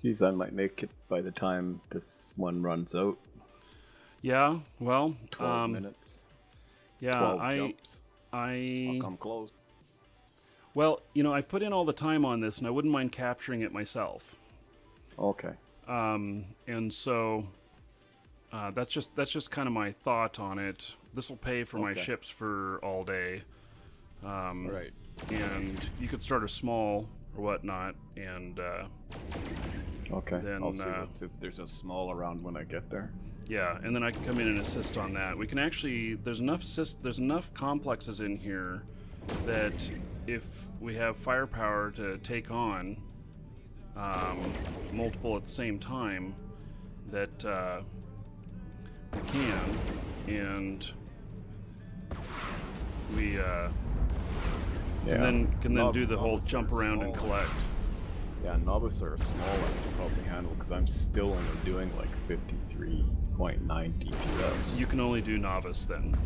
Geez, I might make it by the time this one runs out. yeah, well, 12 minutes. Yeah, 12 jumps. I I'll come close. well, you know, I put in all the time on this, and I wouldn't mind capturing it myself. Okay. And so that's just kind of my thought on it. This will pay for my Okay. ships for all day. Right. And you could start a small or whatnot, and Okay. Then, I'll see if there's a small around when I get there. yeah, and then I can come in and assist on that. We can actually there's enough complexes in here that if we have firepower to take on multiple at the same time, that we can, and we Yeah. can then Not- do the not whole with jump very around and small. collect. Yeah, novice or small I can probably handle because I'm still only doing like 53.9 DPS. You can only do novice then.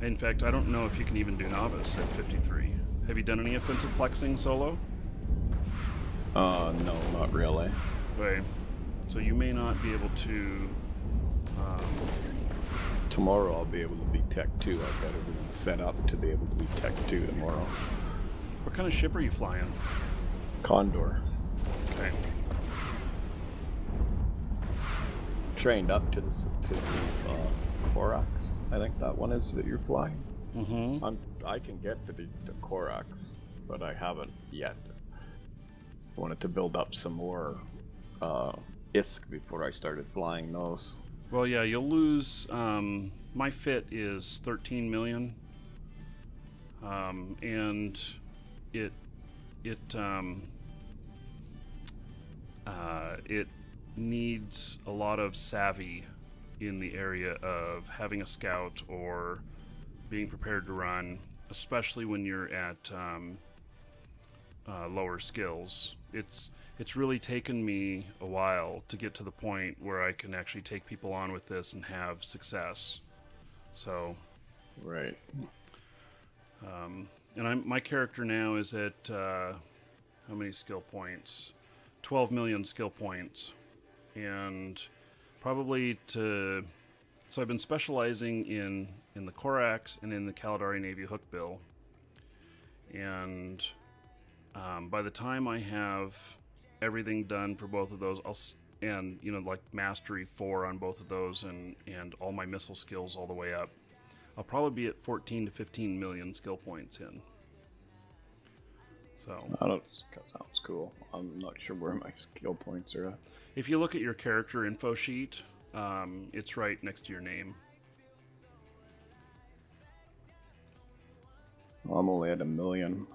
In fact, I don't know if you can even do novice at 53. Have you done any offensive plexing solo? No, not really. Okay. So you may not be able to... Tomorrow I'll be able to be Tech 2. I've got everything set up to be able to be Tech 2 tomorrow. What kind of ship are you flying? Condor. Okay. Trained up to the Corax. I think that one is that you're flying. Mm-hmm. I can get to the Corax, but I haven't yet. I wanted to build up some more ISK before I started flying those. Well, yeah, you'll lose... my fit is 13 million. And it needs a lot of savvy in the area of having a scout or being prepared to run, especially when you're at lower skills. It's really taken me a while to get to the point where I can actually take people on with this and have success. So, right. And my character now is at how many skill points? 12 million skill points, and probably to. So I've been specializing in the Corax and in the Caladari Navy hookbill, and by the time I have everything done for both of those, and like mastery 4 on both of those, and all my missile skills all the way up, I'll probably be at 14 to 15 million skill points in. So that sounds cool. I'm not sure where my skill points are at. If you look at your character info sheet, it's right next to your name. I'm only at 1 million.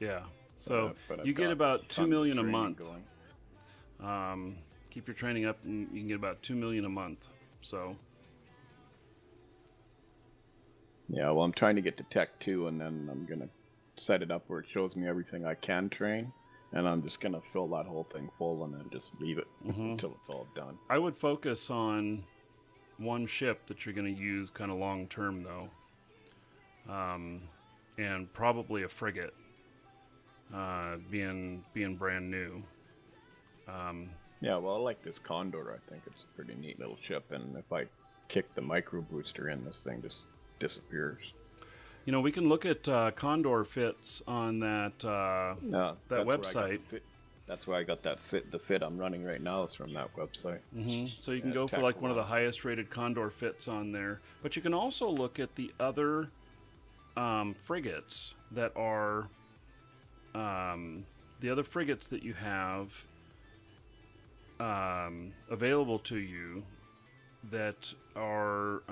Yeah. So but you get about 2 million a month. Going. Keep your training up, and you can get about 2 million a month. So. Yeah, well, I'm trying to get to Tech 2, and then I'm gonna set it up where it shows me everything I can train, and I'm just gonna fill that whole thing full and then just leave it until it's all done. I would focus on one ship that you're gonna use kind of long term, though, and probably a frigate, being brand new. Yeah, well, I like this Condor. I think it's a pretty neat little ship, and if I kick the micro booster in, this thing just disappears. We can look at Condor fits on that website. That's where I got that fit. The fit I'm running right now is from that website. Mm-hmm. So you can go for like one of the highest rated Condor fits on there. But you can also look at the other frigates that are the other frigates that you have available to you that are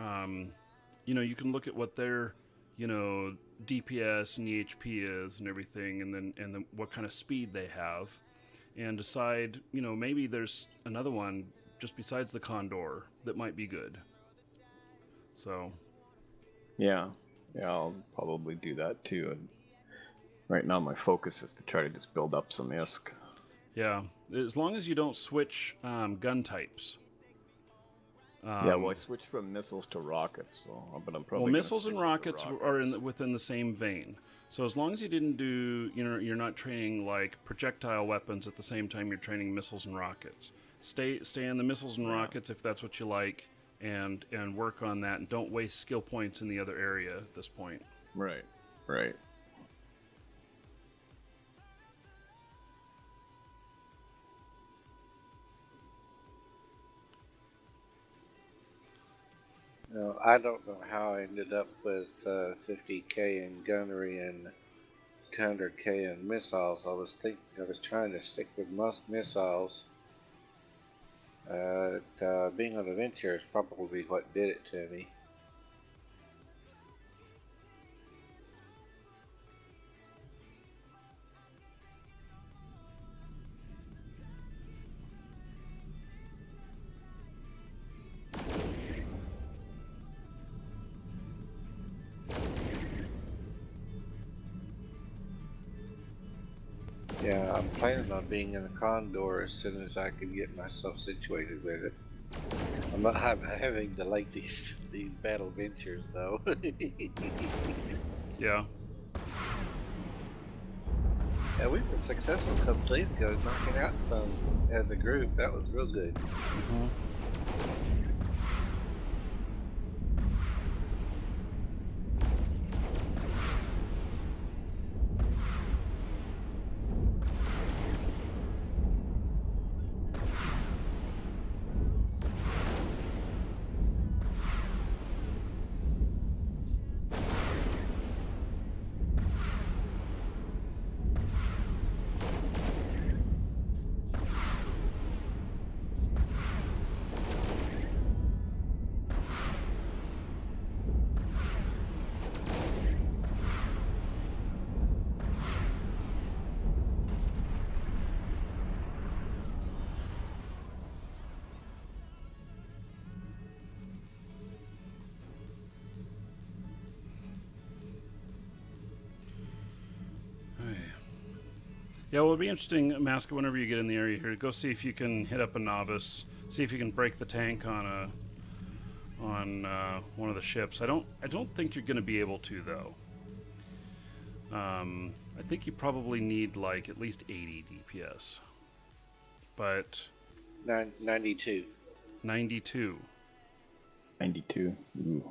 you can look at what their DPS and EHP is and everything, and then what kind of speed they have, and decide maybe there's another one just besides the Condor that might be good. So yeah, I'll probably do that too. And right now my focus is to try to just build up some ISK. Yeah, as long as you don't switch gun types. Yeah, well, I switched from missiles to rockets, but I'm probably. Well, missiles and rockets are within the same vein. So as long as you didn't do, you're not training like projectile weapons at the same time you're training missiles and rockets. Stay in the missiles and rockets if that's what you like, and work on that, and don't waste skill points in the other area at this point. Right. No, I don't know how I ended up with 50k in gunnery and 200k in missiles. I was trying to stick with most missiles. Being an adventurer is probably what did it to me. Yeah, I'm planning on being in the Condor as soon as I can get myself situated with it. I'm not having to like these battle ventures though. Yeah. Yeah, we were successful a couple days ago knocking out some as a group. That was real good. Mm-hmm. Yeah, well, it'll be interesting, Maska, whenever you get in the area here, go see if you can hit up a novice, see if you can break the tank on one of the ships. I don't think you're going to be able to, though. I think you probably need like at least 80 DPS. But 92. 92. 92. Ooh.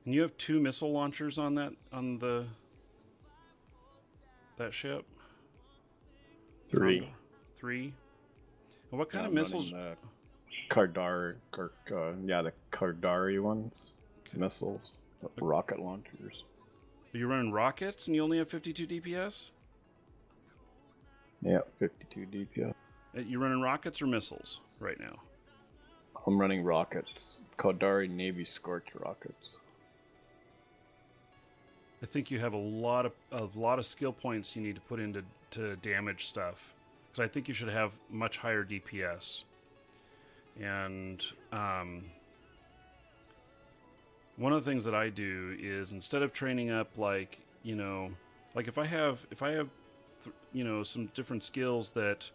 And you have 2 missile launchers on that ship? 3. 3. And what kind of I'm missiles? running the the Kardari ones. Missiles. Rocket launchers. Are you running rockets and you only have 52 DPS? Yeah, 52 DPS. You running rockets or missiles right now? I'm running rockets. Kardari Navy Scorch rockets. I think you have a lot of skill points you need to put into damage stuff, because I think you should have much higher DPS. And one of the things that I do is, instead of training up like if I have some different skills that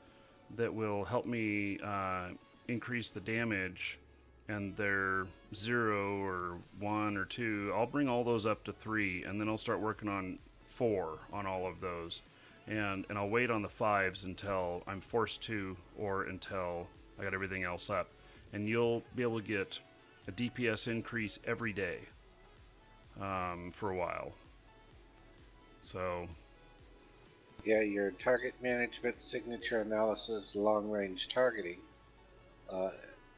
will help me increase the damage, and they're 0 or 1 or 2, I'll bring all those up to 3, and then I'll start working on 4 on all of those, and I'll wait on the 5s until I'm forced to, or until I got everything else up, and you'll be able to get a DPS increase every day for a while. So Yeah, your target management, signature analysis, long range targeting.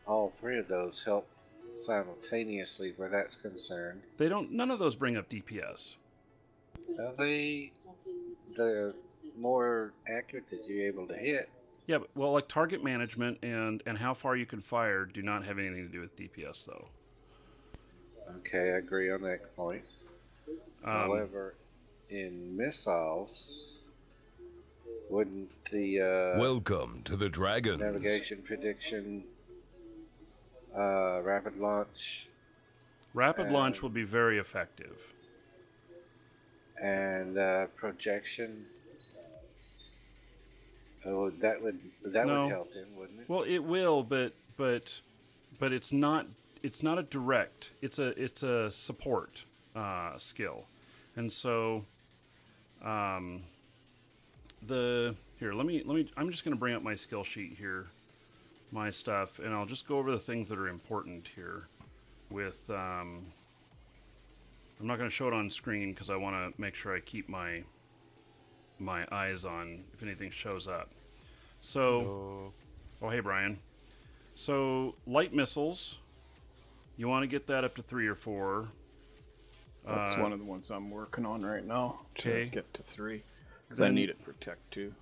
All 3 of those help simultaneously where that's concerned. none of those bring up DPS. The more accurate that you're able to hit. Yeah, but, well, like target management and how far you can fire do not have anything to do with DPS, though. Okay, I agree on that point. However, in missiles, wouldn't the Welcome to the Dragons. navigation prediction, rapid launch, Rapid launch will be very effective. and projection? Oh, that would No. help him, wouldn't it? Well, it will, but it's not a direct. It's a support skill, and so I'm just going to bring up my skill sheet here, my stuff, and I'll just go over the things that are important here. With I'm not going to show it on screen because I want to make sure I keep my eyes on if anything shows up. So, oh hey Brian. So light missiles, you want to get that up to 3 or 4. That's one of the ones I'm working on right now to Okay. get to 3, because I need it for Tech 2.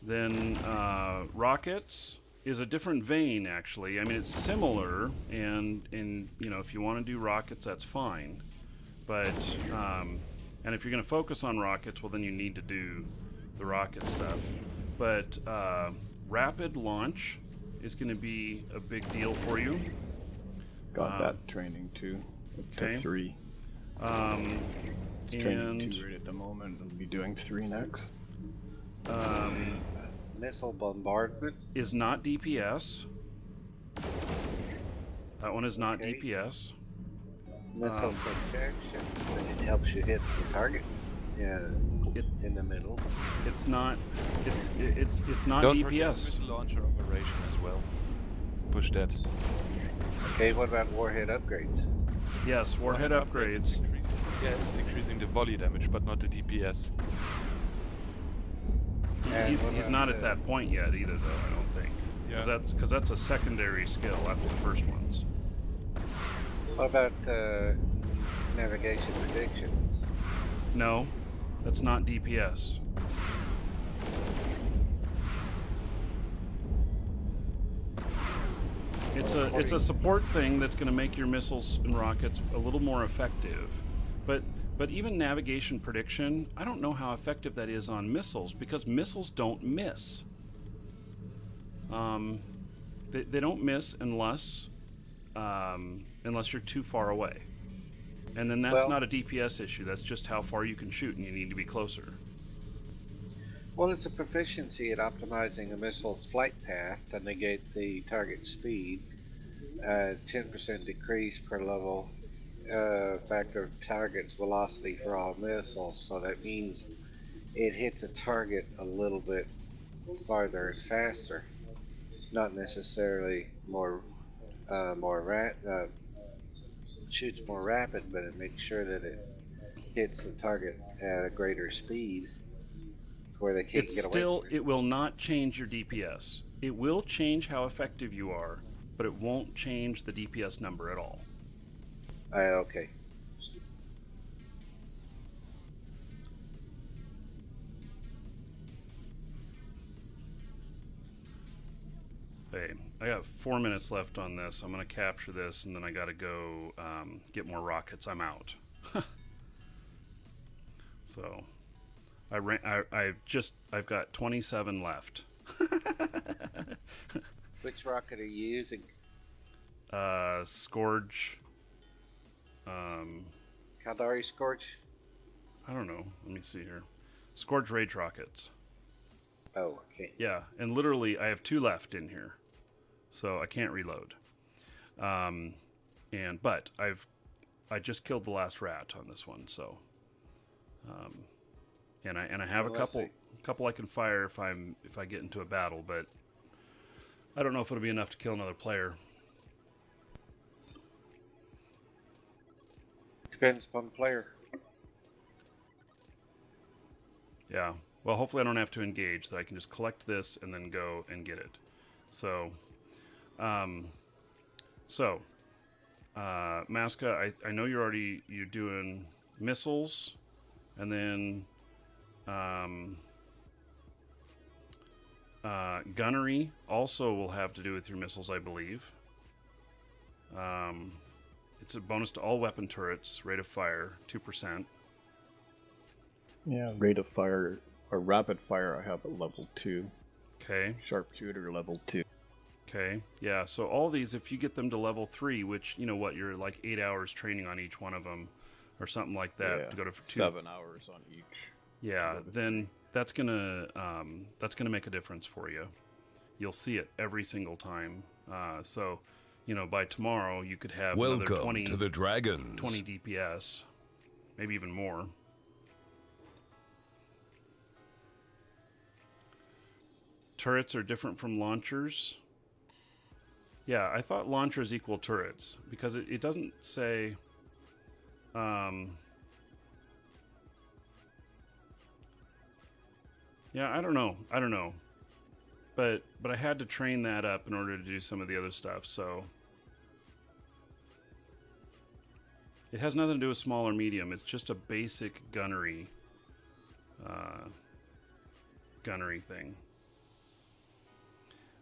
Then rockets is a different vein, actually. I mean, it's similar, and if you want to do rockets, that's fine. But and if you're going to focus on rockets, well, then you need to do the rocket stuff. But rapid launch is going to be a big deal for you. Got that training too. Okay. To 3. Training And 2 right at the moment. I'll be doing 3 next. Missile bombardment. is not DPS. That one is not Okay. DPS. Missile projection. It helps you hit the target. Yeah, in the middle. It's not. It's not Don't forget DPS. missile launcher operation as well. Push that. Okay, what about warhead upgrades? Yes, warhead upgrades. It's increasing the volley damage, but not the DPS. And what He's about not at that point yet either, though. I don't think. Yeah. Because that's a secondary skill after the first ones. What about navigation prediction? No, that's not DPS. It's a support thing that's going to make your missiles and rockets a little more effective. But even navigation prediction, I don't know how effective that is on missiles because missiles don't miss. They don't miss unless you're too far away. And then that's Well, not a DPS issue. That's just how far you can shoot, and you need to be closer. Well, it's a proficiency at optimizing a missile's flight path to negate the target speed. 10% decrease per level factor of target's velocity for all missiles. So that means it hits a target a little bit farther and faster. Not necessarily shoots more rapid, but it makes sure that it hits the target at a greater speed where they can't get away. It will not change your DPS. It will change how effective you are, but it won't change the DPS number at all. Okay. Hey, I got 4 minutes left on this. I'm going to capture this, and then I got to go get more rockets. I'm out. So, I've got 27 left. Which rocket are you using? Scourge. Caldari Scorch? I don't know. Let me see here. Scourge Rage rockets. Oh, okay. Yeah, and literally I have 2 left in here, so I can't reload. But I just killed the last rat on this one, so. And I have Well, a couple I can fire if I get into a battle, but I don't know if it'll be enough to kill another player. Depends upon the player. Yeah. Well, hopefully I don't have to engage, that I can just collect this and then go and get it. So, Masca, I know you're doing missiles, and then gunnery also will have to do with your missiles, I believe. It's a bonus to all weapon turrets, rate of fire, 2%. Yeah, rate of fire or rapid fire I have at level 2. Okay. Sharpshooter level 2. Okay. Yeah, so all these, if you get them to level 3, which, you know what, you're like 8 hours training on each one of them, or something like that, to go to 2. 7 hours on each. Yeah, then that's gonna make a difference for you. You'll see it every single time. So, you know, by tomorrow you could have another Welcome 20 to the Dragons. 20 DPS, maybe even more. Turrets are different from launchers. Yeah, I thought launchers equal turrets because it doesn't say. Yeah, I don't know. But I had to train that up in order to do some of the other stuff, so. It has nothing to do with small or medium. It's just a basic gunnery thing.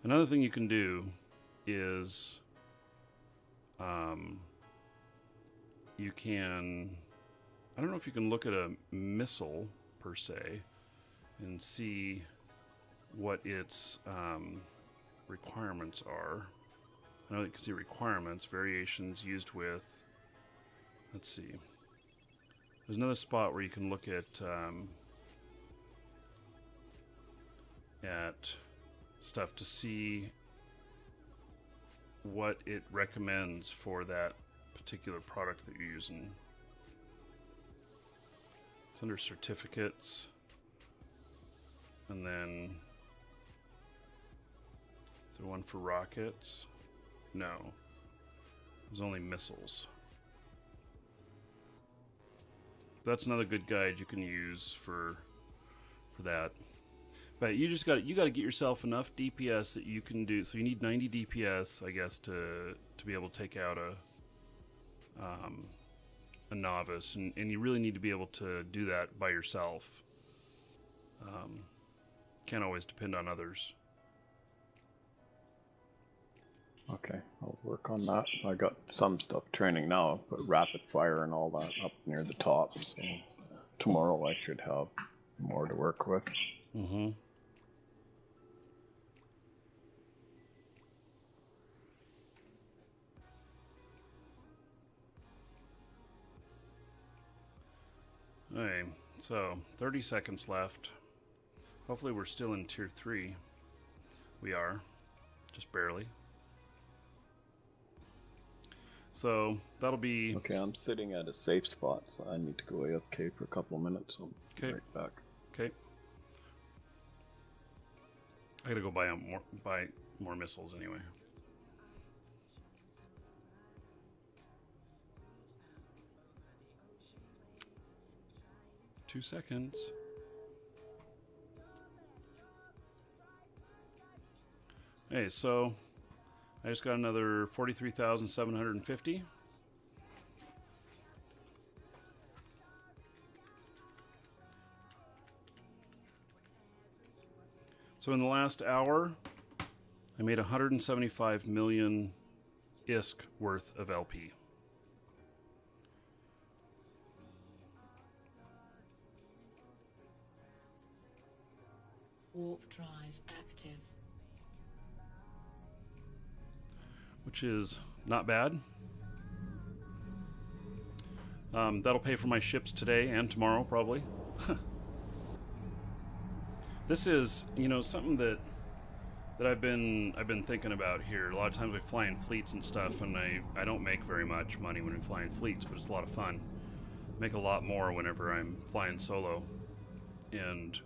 Another thing you can do is you can, I don't know if you can look at a missile per se and see what its requirements are. I know you can see requirements, variations used with, let's see, there's another spot where you can look at stuff to see what it recommends for that particular product that you're using. It's under certificates, and then is there one for rockets? No, there's only missiles. That's another good guide you can use for that. But you just got to get yourself enough DPS that you can do. So you need 90 DPS, I guess, to be able to take out a novice, and you really need to be able to do that by yourself. Can't always depend on others. Okay, I'll work on that. I got some stuff training now, but rapid fire and all that up near the top. So tomorrow I should have more to work with. Mm-hmm. Alright, so 30 seconds left. Hopefully we're still in tier 3. We are, just barely. So that'll be... Okay, I'm sitting at a safe spot, so I need to go AFK for a couple of minutes. I'll be right back. Okay. I gotta go buy more missiles anyway. Two seconds. Hey, so I just got another 43,750. So in the last hour, I made 175 million ISK worth of LP. Warp drive active. Which is not bad. That'll pay for my ships today and tomorrow, probably. This is, you know, something that I've been thinking about here. A lot of times we fly in fleets and stuff, and I don't make very much money when we fly in fleets, but it's a lot of fun. Make a lot more whenever I'm flying solo, and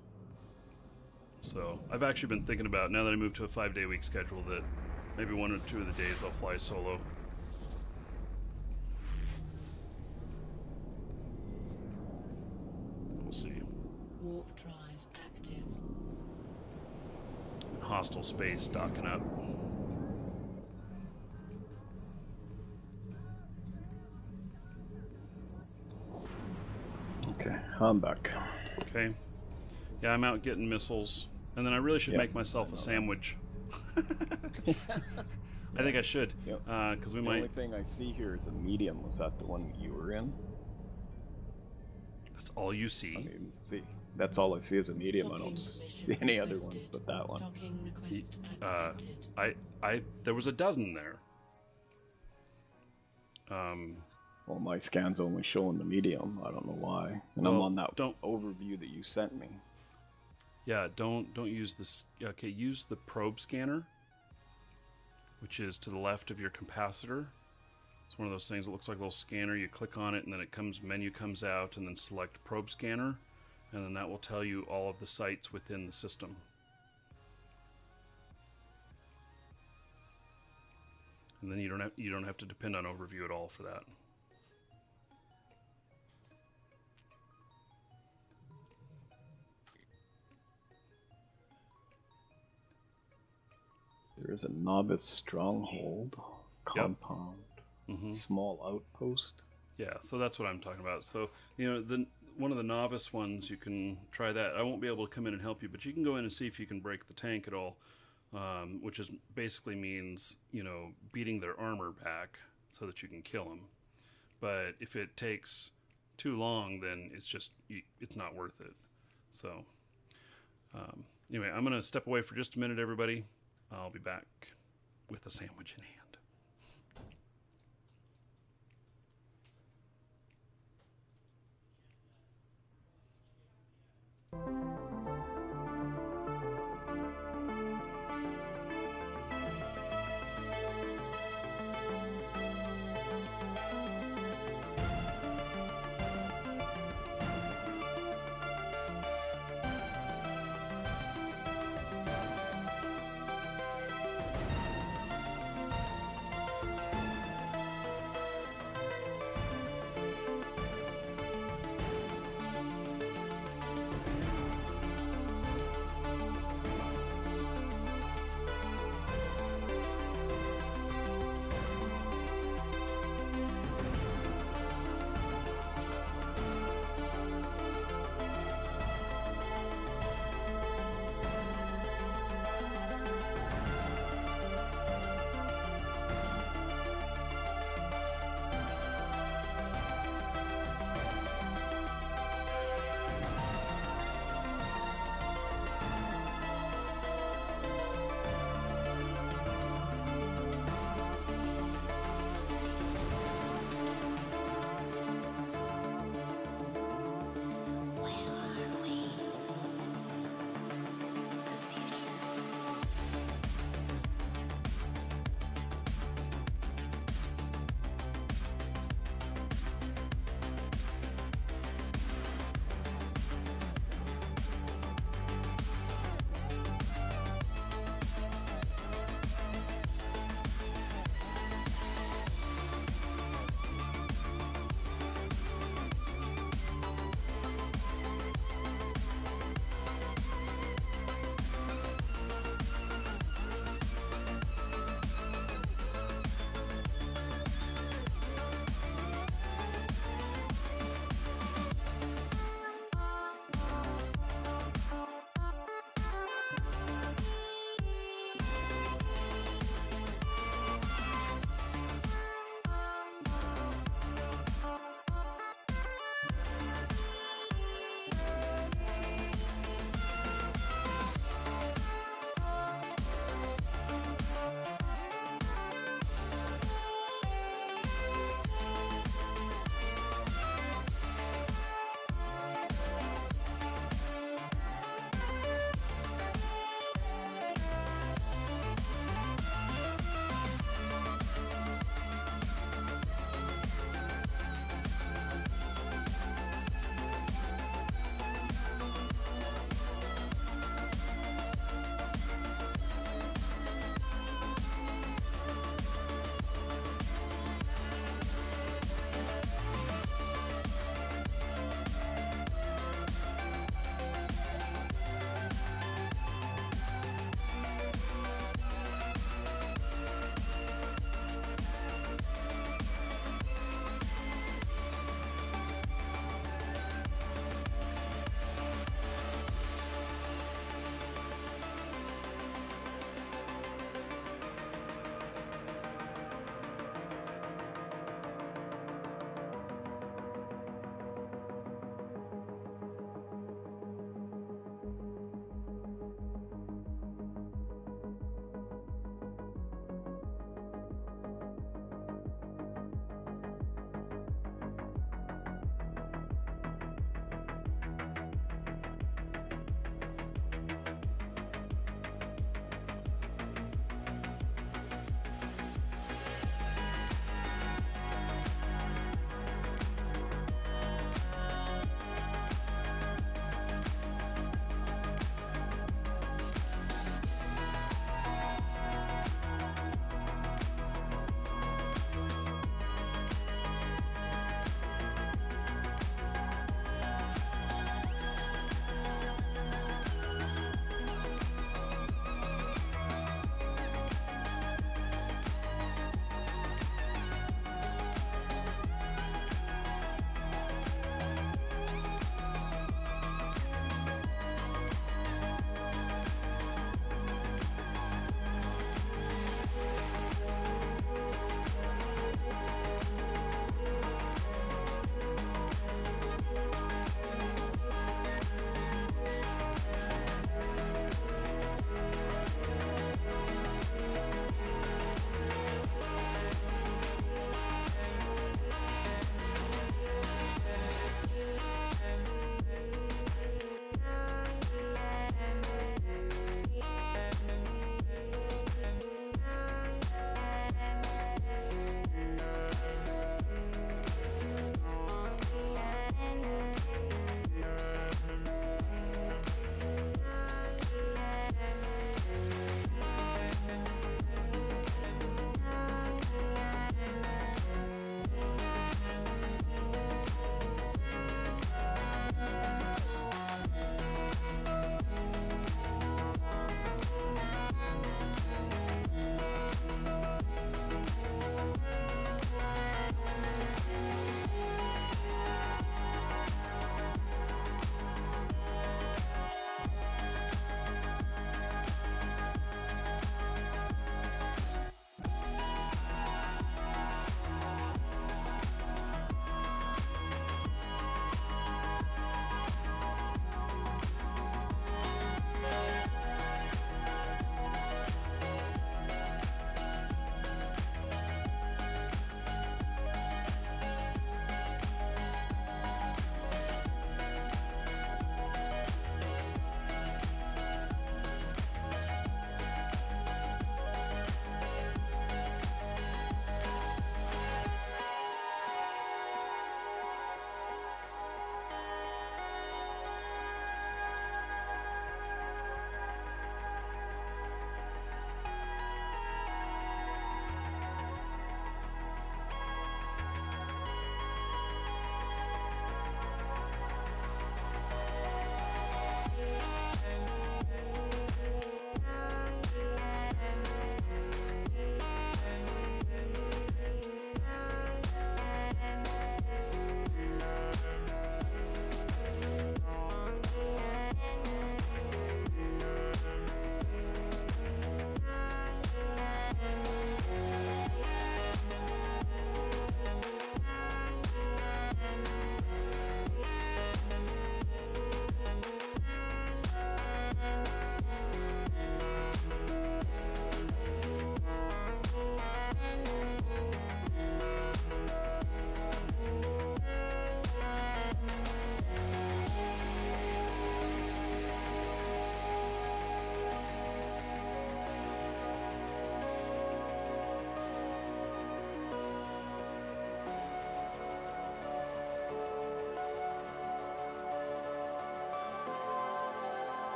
so I've actually been thinking about, now that I moved to a 5-day week schedule, that maybe 1 or 2 of the days I'll fly solo. We'll see. Warp drive active. Hostile space docking up. Okay, I'm back. Okay. Yeah, I'm out getting missiles, and then I really should make myself a sandwich. I think I should, because we The might. only thing I see here is a medium. Was that the one you were in? That's all you see. I mean, see, that's all I see is a medium. I don't see any other ones but that one. Docking request accepted. There was a dozen there. Well, my scan's only showing the medium. I don't know why. And I'm on that overview that you sent me. Yeah, don't use this. Okay, use the probe scanner, which is to the left of your capacitor. It's one of those things that looks like a little scanner. You click on it, and then menu comes out, and then select probe scanner, and then that will tell you all of the sites within the system. And then you don't have to depend on overview at all for that. There is a novice stronghold, compound, small outpost. Yeah, so that's what I'm talking about. So, you know, one of the novice ones, you can try that. I won't be able to come in and help you, but you can go in and see if you can break the tank at all, which is basically means, you know, beating their armor back so that you can kill them. But if it takes too long, then it's not worth it. So, anyway, I'm going to step away for just a minute, everybody. I'll be back with a sandwich in hand.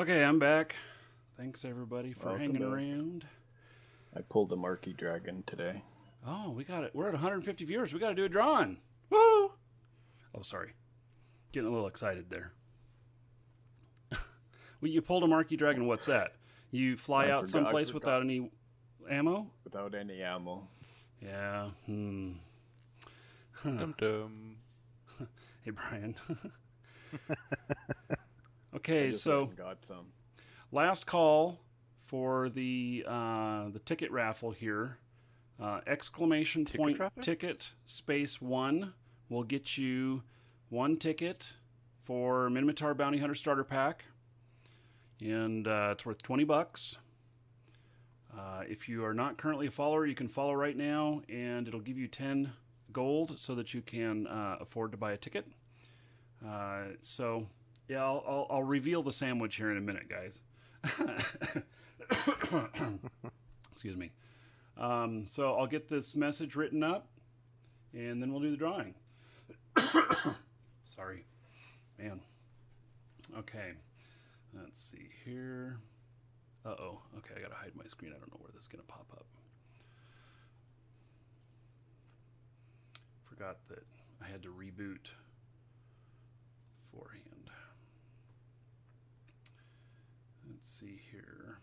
Okay, I'm back. Thanks everybody for Welcome hanging back. around. I pulled the Markee dragon today. Oh, we got it. We're at 150 viewers. We got to do a drawing. Woo! Oh, sorry. Getting a little excited there. Well, you pulled a Markee dragon. What's that? You fly out someplace without any ammo? Without any ammo. Yeah. Dum dum. Hey, Brian. I Okay, just so went and got some. last call for the ticket raffle here. Exclamation Ticket point raffle? ticket space 1 will get you 1 ticket for Minotaur Bounty Hunter Starter Pack. And it's worth $20. If you are not currently a follower, you can follow right now, and it'll give you 10 gold so that you can afford to buy a ticket. So, yeah, I'll reveal the sandwich here in a minute, guys. Excuse me. So I'll get this message written up, and then we'll do the drawing. Sorry. Man. Okay. Let's see here. Uh-oh. Okay, I gotta hide my screen. I don't know where this is gonna pop up. Forgot that I had to reboot beforehand. Let's see here.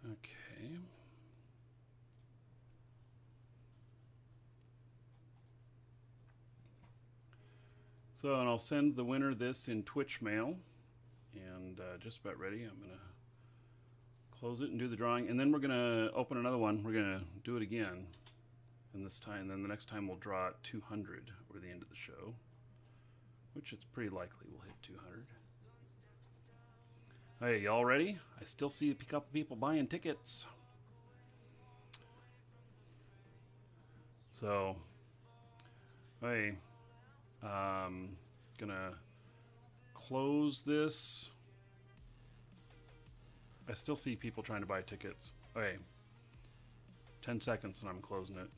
Okay. So, and I'll send the winner this in Twitch mail. And just about ready. I'm going to close it and do the drawing. And then we're going to open another one. We're going to do it again. And this time, then the next time we'll draw at 200 or the end of the show. Which it's pretty likely we'll hit 200. Hey, y'all ready? I still see a couple people buying tickets. So, hey, gonna close this. I still see people trying to buy tickets. Okay, 10 seconds and I'm closing it.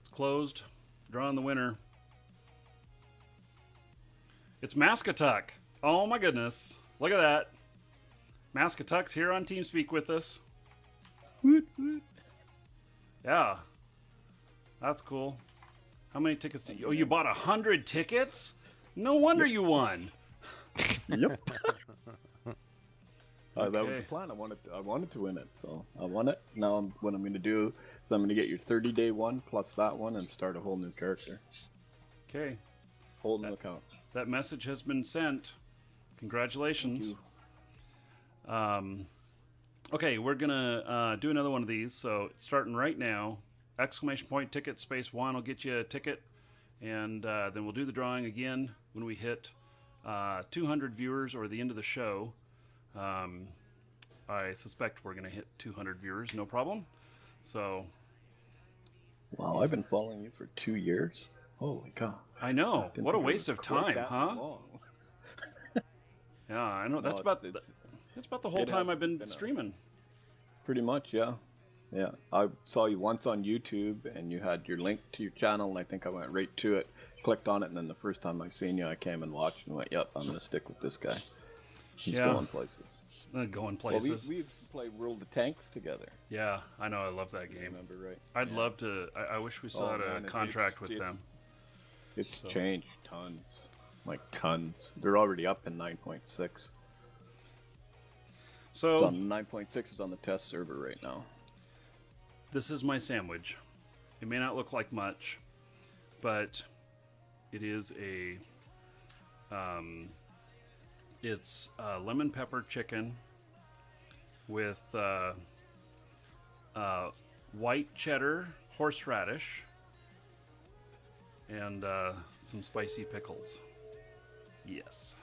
It's closed. Drawing the winner. It's Maskatuck. Oh my goodness. Look at that. Maskatuck's here on TeamSpeak with us. Woot, woot. Yeah. That's cool. How many tickets did you... Oh, you bought 100 tickets? No wonder you won. Yep. That was Okay. the plan. I wanted to win it, so I won it. Now what I'm going to do is I'm going to get your 30-day one plus that one and start a whole new character. Okay. Whole new account. That message has been sent. Congratulations. Okay, we're going to do another one of these. So starting right now, exclamation point ticket space 1 will get you a ticket. And then we'll do the drawing again when we hit 200 viewers or the end of the show. I suspect we're going to hit 200 viewers, no problem. So, Wow, I've been following you for 2 years. Holy cow. I know. Didn't What a think it waste was of quite time, that huh? long. Yeah, I know. No, That's about the whole it time has I've been been a- streaming. Pretty much, yeah. Yeah, I saw you once on YouTube, and you had your link to your channel, and I think I went right to it, clicked on it, and then the first time I seen you, I came and watched and went, yep, I'm going to stick with this guy. He's Yeah. going places. Going Well, places. we used to play World of Tanks together. Yeah, I know. I love that If you game. remember right? I'd Yeah. love to. I wish we still Oh, had a man, it's- contract with it's- them. It's So- changed tons. Like tons. They're already up in 9.6. So, So 9.6 is on the test server right now. this is my sandwich. It may not look like much, but it is a it's lemon pepper chicken with white cheddar horseradish and some spicy pickles. Yes.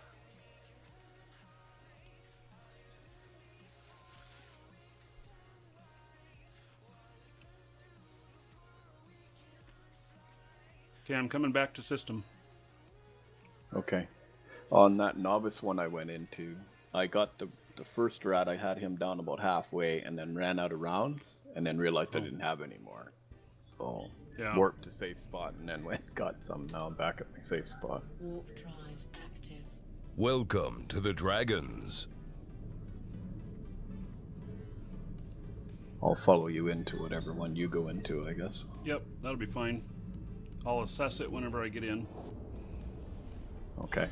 Okay, I'm coming back to system. Okay. On that novice one I went into, I got the first rat. I had him down about halfway, and then ran out of rounds, and then realized I didn't have any more. So Yeah. warped to safe spot, and then went got some. Now I'm back at my safe spot. Warp drive active. Welcome to the Dragons. I'll follow you into whatever one you go into, I guess. Yep, that'll be fine. I'll assess it whenever I get in. Okay.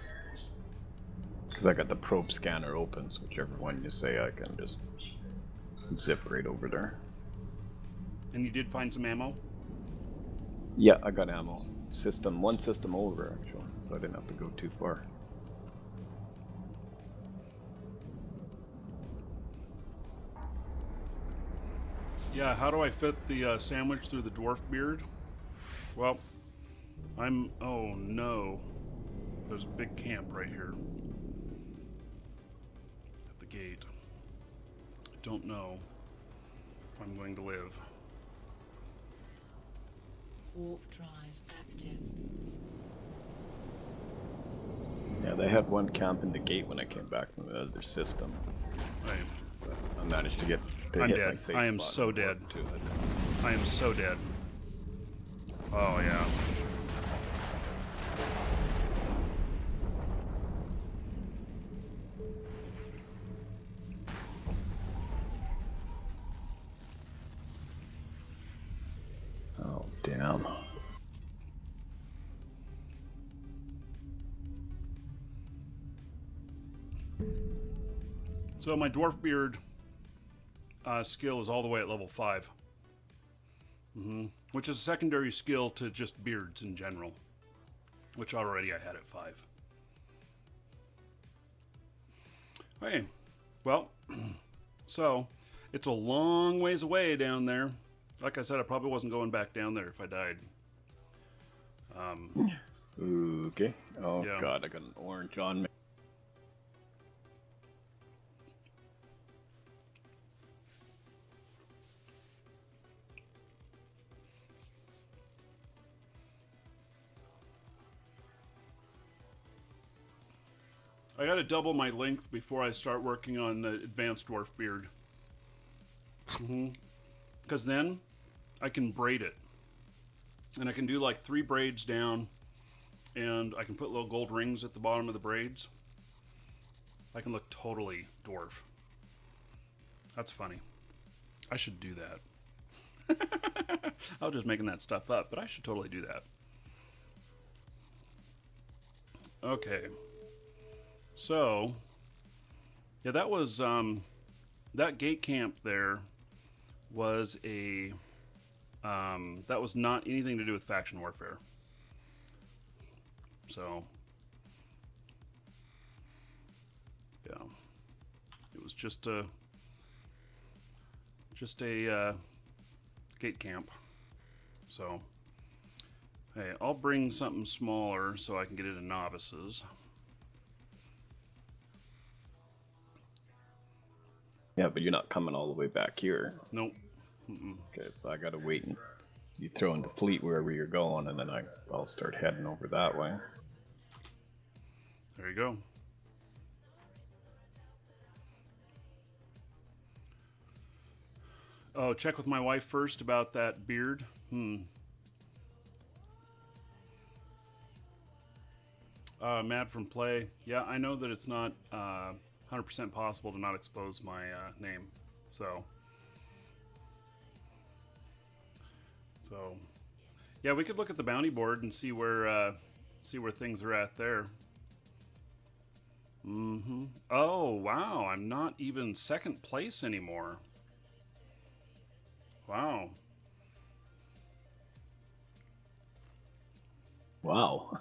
Because I got the probe scanner open, so whichever one you say, I can just zip right over there. And you did find some ammo? Yeah, I got ammo. One system over, actually, so I didn't have to go too far. Yeah, how do I fit the sandwich through the dwarf beard? Well, oh no. There's a big camp right here. At the gate. I don't know if I'm going to live. Warp drive active. Yeah, they had one camp in the gate when I came back from the other system. Right. But I managed to get to I'm hit dead. my safe I am spot so and dead. warp to it. I am so dead. Oh yeah. Oh, damn. So my dwarf beard skill is all the way at level 5. Which is a secondary skill to just beards in general. Which already I had at 5. Hey, well, so it's a long ways away down there. Like I said, I probably wasn't going back down there if I died. Okay. Oh, Yeah. God, I got an orange on me. I gotta double my length before I start working on the advanced dwarf beard. Because then I can braid it. And I can do like 3 braids down, and I can put little gold rings at the bottom of the braids. I can look totally dwarf. That's funny. I should do that. I was just making that stuff up, but I should totally do that. Okay. So, yeah, that was, that gate camp there was a, that was not anything to do with faction warfare. So, yeah, it was just a gate camp. So, hey, I'll bring something smaller so I can get into novices. Yeah, but you're not coming all the way back here. Nope. Okay, so I gotta wait and you throw in the fleet wherever you're going, and then I'll start heading over that way. There you go. Oh, check with my wife first about that beard. Mad from play. Yeah, I know that it's not 100% possible to not expose my name. So, yeah, we could look at the bounty board and see where things are at there. Oh, wow, I'm not even second place anymore. Wow. Wow.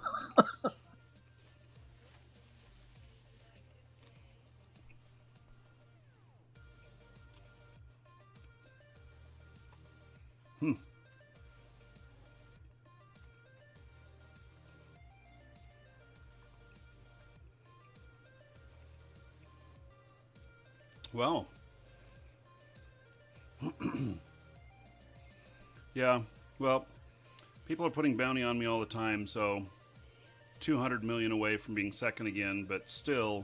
Well. Yeah, well, people are putting bounty on me all the time, so 200 million away from being second again, but still,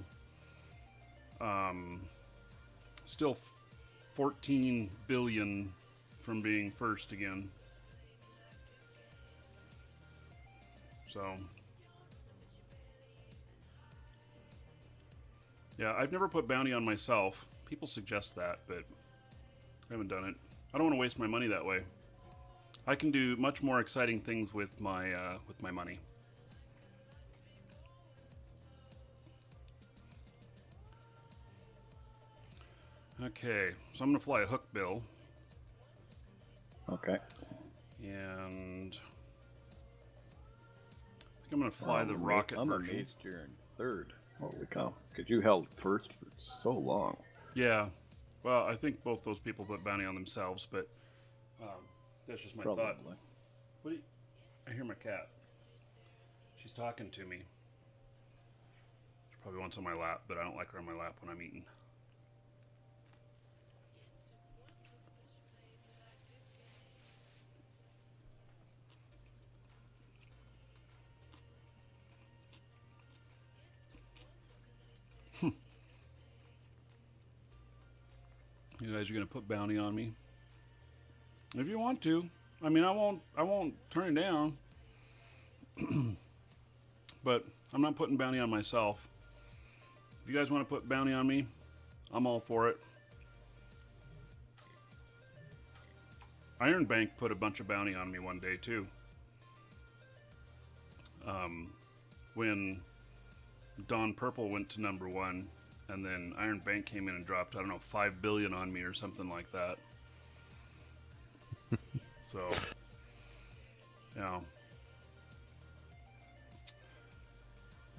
still 14 billion from being first again. So, yeah, I've never put bounty on myself. People suggest that, but I haven't done it. I don't want to waste my money that way. I can do much more exciting things with my money. Okay, so I'm gonna fly a hook bill, Okay. and I think I'm gonna fly the rocket I'm version. amazed you're in third. Holy cow. Because you held first for so long. Yeah, well, I think both those people put bounty on themselves, but that's just my thought. Probably. What do you, I hear my cat. She's talking to me. She probably wants on my lap, but I don't like her on my lap when I'm eating. You guys are gonna put bounty on me if you want to. I mean, I won't turn it down. But I'm not putting bounty on myself. If you guys want to put bounty on me, I'm all for it. Iron Bank put a bunch of bounty on me one day too. When Dawn Purple went to #1, and then Iron Bank came in and dropped, I don't know, 5 billion on me or something like that. So, yeah.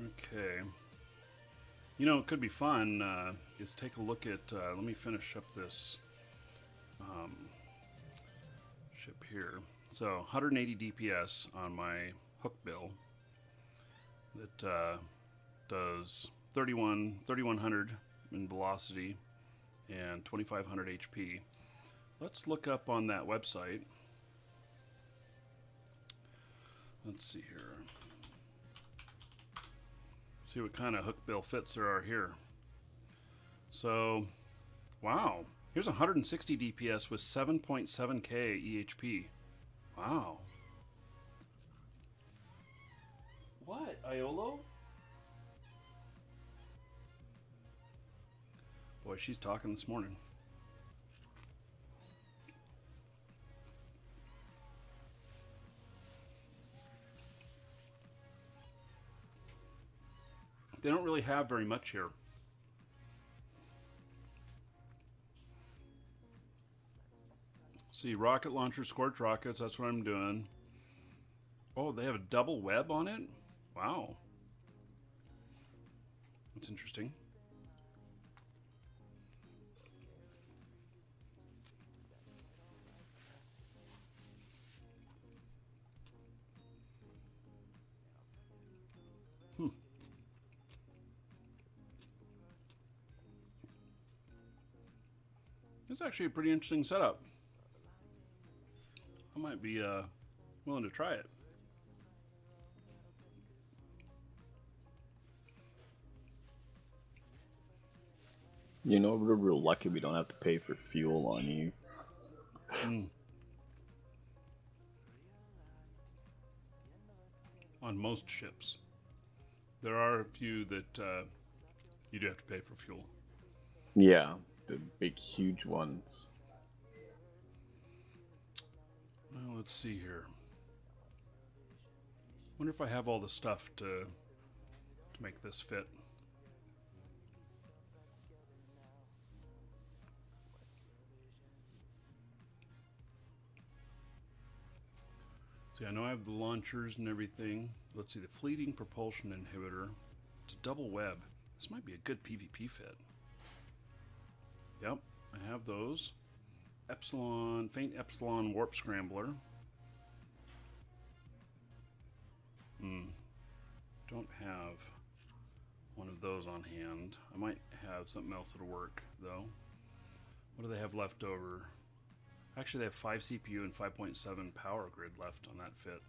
Okay. You know, it could be fun is take a look at, let me finish up this ship here. So 180 DPS on my hook bill that does 3100 in velocity and 2500 HP. Let's look up on that website. Let's see here. See what kind of hook bill fits there are here. So, wow. Here's 160 DPS with 7.7k EHP. Wow. What, Iolo? Boy, she's talking this morning. They don't really have very much here. See, rocket launcher, scorch rockets, that's what I'm doing. Oh, they have a double web on it? Wow. That's interesting. It's actually a pretty interesting setup. I might be willing to try it. You know, we're real lucky we don't have to pay for fuel on you. On most ships. There are a few that you do have to pay for fuel. Yeah, the big, huge ones. Well, let's see here. Wonder if I have all the stuff to make this fit. See, I know I have the launchers and everything. Let's see, the fleeting propulsion inhibitor. It's a double web. This might be a good PvP fit. Yep, I have those. Epsilon, faint Epsilon warp scrambler. Don't have one of those on hand. I might have something else that'll work, though. What do they have left over? Actually, they have 5 CPU and 5.7 power grid left on that fit.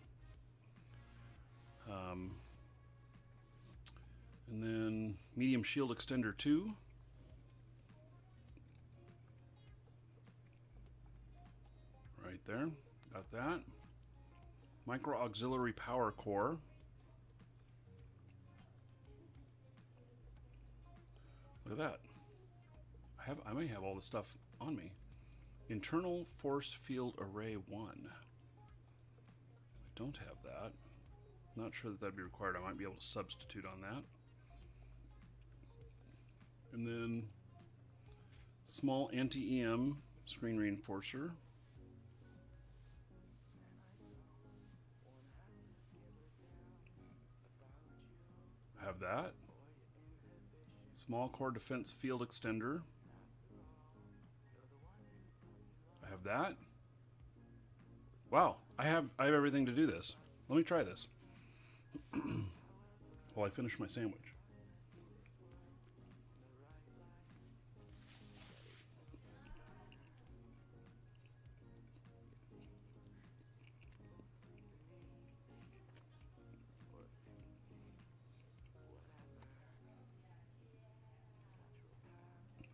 And then medium shield extender 2. Right there. Got that. Micro auxiliary power core. Look at that. I may have all this stuff on me. Internal force field array 1. I don't have that. Not sure that'd be required. I might be able to substitute on that. And then small anti-EM screen reinforcer. I have that. Small core defense field extender. I have that. Wow, I have everything to do this. Let me try this while I finish my sandwich.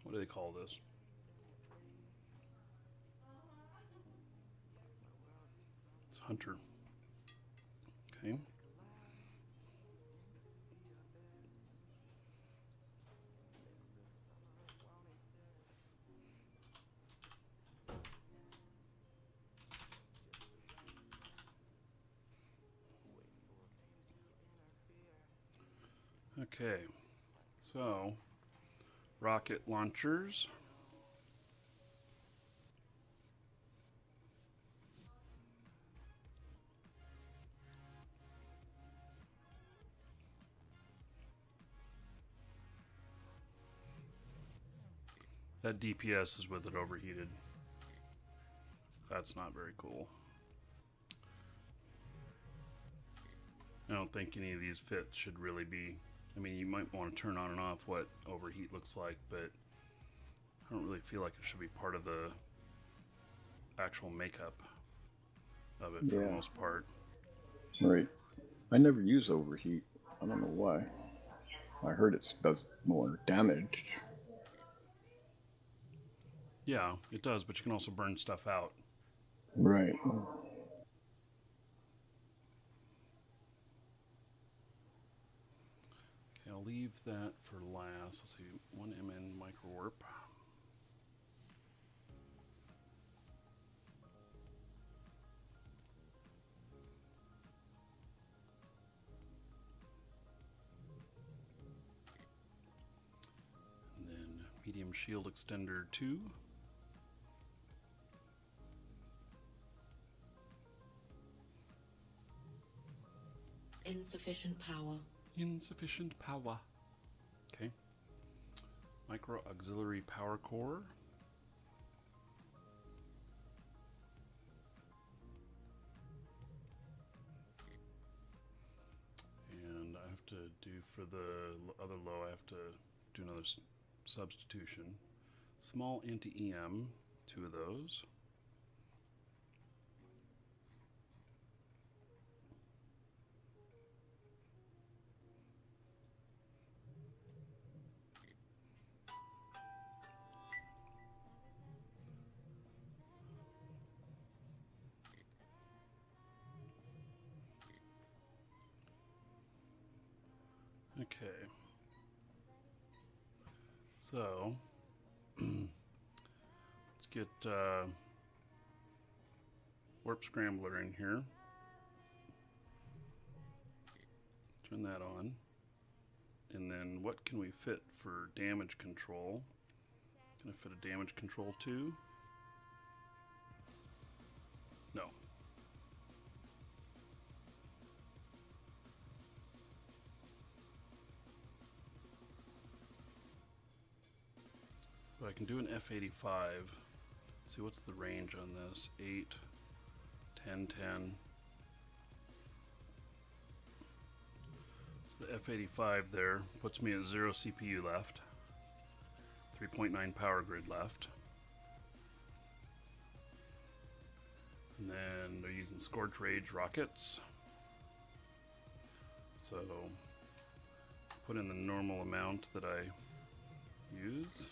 What do they call this? It's Hunter. Okay. Okay. So, rocket launchers. That DPS is with it overheated. That's not very cool. I don't think any of these fits should really be. I mean, you might want to turn on and off what overheat looks like, but I don't really feel like it should be part of the actual makeup of it for the most part. Right. I never use overheat. I don't know why. I heard it does more damage. Yeah, it does, but you can also burn stuff out. Right. Okay, I'll leave that for last. Let's see, 1 MN micro warp. And then medium shield extender 2. Insufficient power. Insufficient power. Okay. Micro auxiliary power core. And I have to do for the other low, I have to do another substitution. Small anti-EM, 2 of those. Okay, so let's get Warp Scrambler in here. Turn that on. And then what can we fit for damage control? Can I fit a damage control too? No. But I can do an F85. See, what's the range on this? 8, 10, 10. So the F85 there puts me at 0 CPU left. 3.9 power grid left. And then they're using Scorch Rage rockets. So put in the normal amount that I use.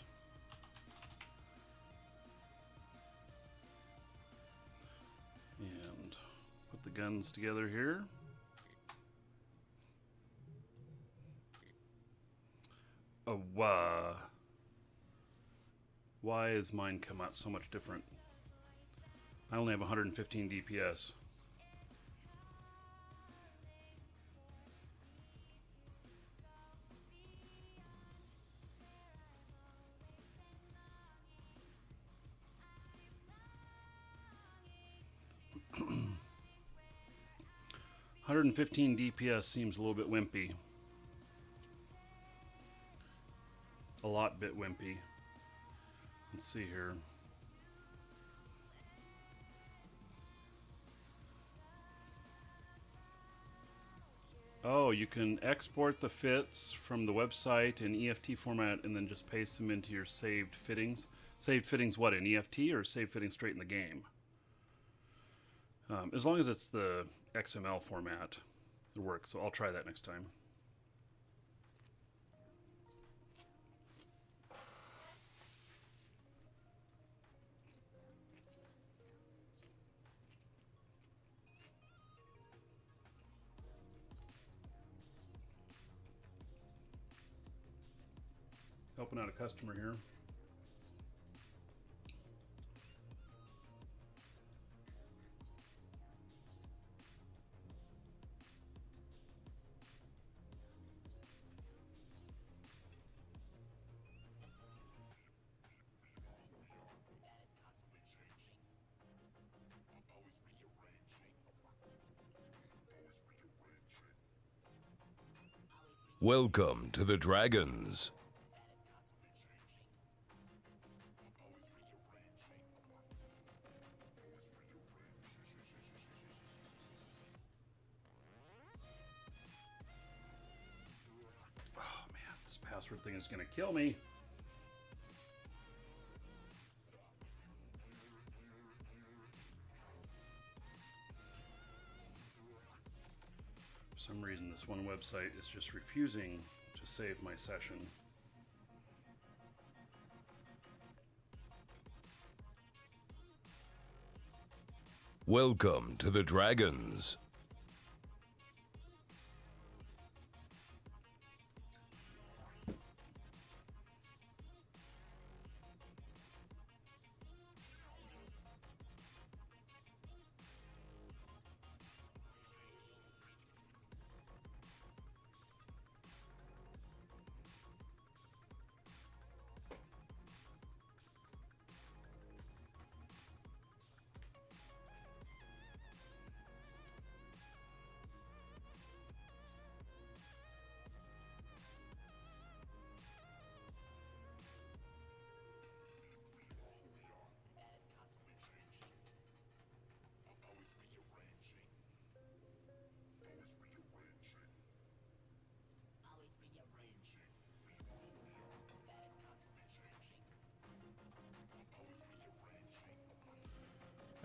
And put the guns together here. Oh, why is mine come out so much different? I only have 115 DPS. $115 DPS seems a little bit wimpy. A lot bit wimpy. Let's see here. Oh, you can export the fits from the website in EFT format and then just paste them into your saved fittings. Saved fittings what, in EFT or saved fittings straight in the game? As long as it's the XML format, it works. So I'll try that next time. Helping out a customer here. Welcome to the Dragons. Oh man, this password thing is gonna kill me. For some reason, this one website is just refusing to save my session. Welcome to the Dragons.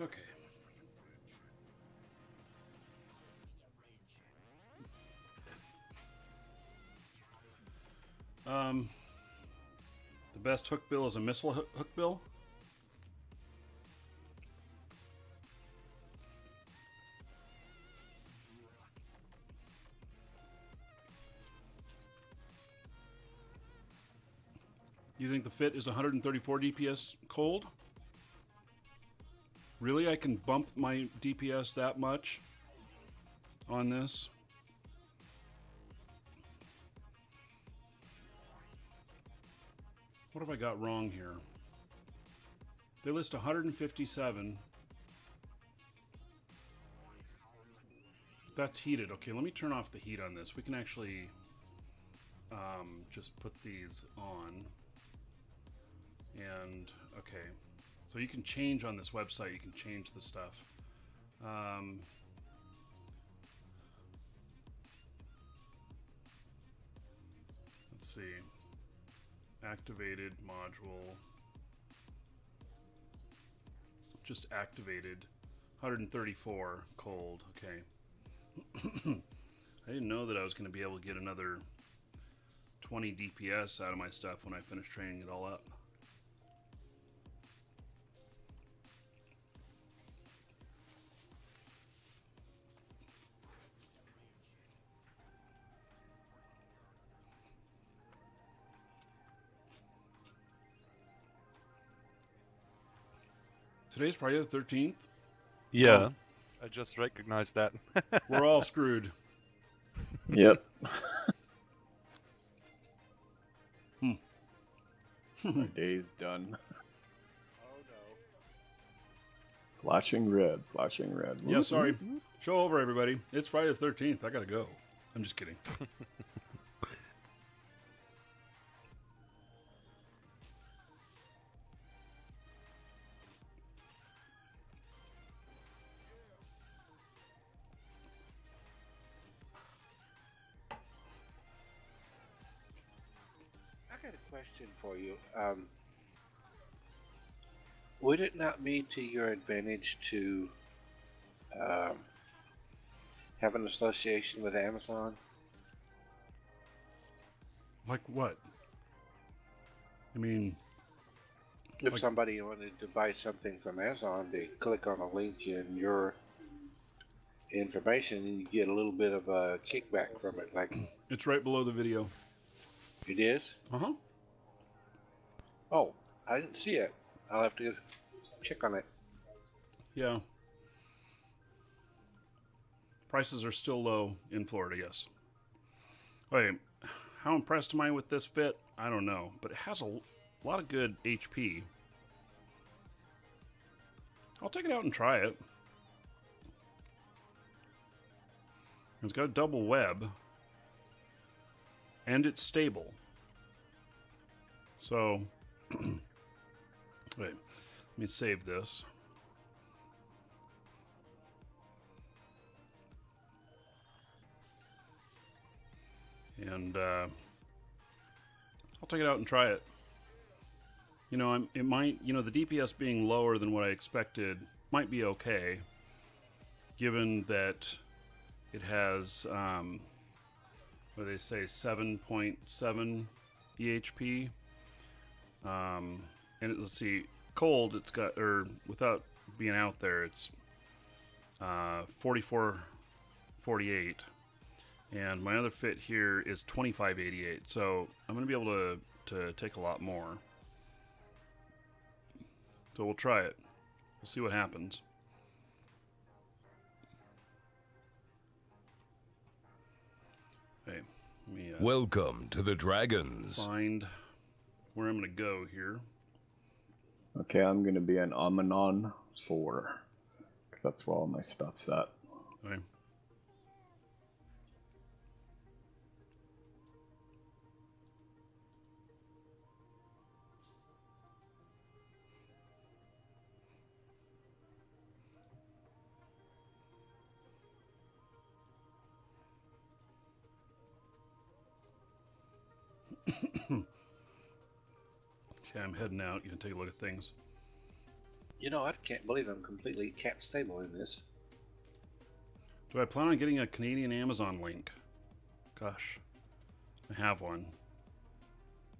Okay. The best hook bill is a missile hook bill. You think the fit is 134 DPS cold? Really? I can bump my DPS that much on this? What have I got wrong here? They list 157. That's heated. Okay, let me turn off the heat on this. We can actually just put these on. And, okay. So you can change on this website. You can change the stuff. Let's see. Activated module. Just activated. 134 cold. Okay. I didn't know that I was going to be able to get another 20 DPS out of my stuff when I finish training it all up. Today's Friday the 13th. Yeah. I just recognized that. We're all screwed. Yep. My day's done. Oh no. Flashing red, flashing red. Yeah, sorry. Show over, everybody. It's Friday the 13th. I gotta go. I'm just kidding. I got a question for you. Would it not be to your advantage to have an association with Amazon? Like what? I mean, If Like- somebody wanted to buy something from Amazon, they click on a link in your information and you get a little bit of a kickback from it. Like it's right below the video. it is? Uh-huh. Oh, I didn't see it. I'll have to check on it. Yeah. Prices are still low in Florida, yes. Wait, how impressed am I with this fit? I don't know, but it has a lot of good HP. I'll take it out and try it. It's got a double web, and it's stable. So, wait, let me save this. And I'll take it out and try it. You know, it might, you know, the DPS being lower than what I expected might be okay, given that it has, what do they say, 7.7 EHP. And let's see, cold, it's got, or without being out there, it's 44.48. And my other fit here is 25.88. So I'm going to be able to take a lot more. So we'll try it. We'll see what happens. Hey, let me Welcome to the Dragons. find where I'm going to go here. Okay, I'm gonna be an Amanon 4. 'Cause that's where all my stuff's at. Okay. Okay, I'm heading out. You can take a look at things. You know, I can't believe I'm completely cap stable in this. Do I plan on getting a Canadian Amazon link? Gosh, I have one.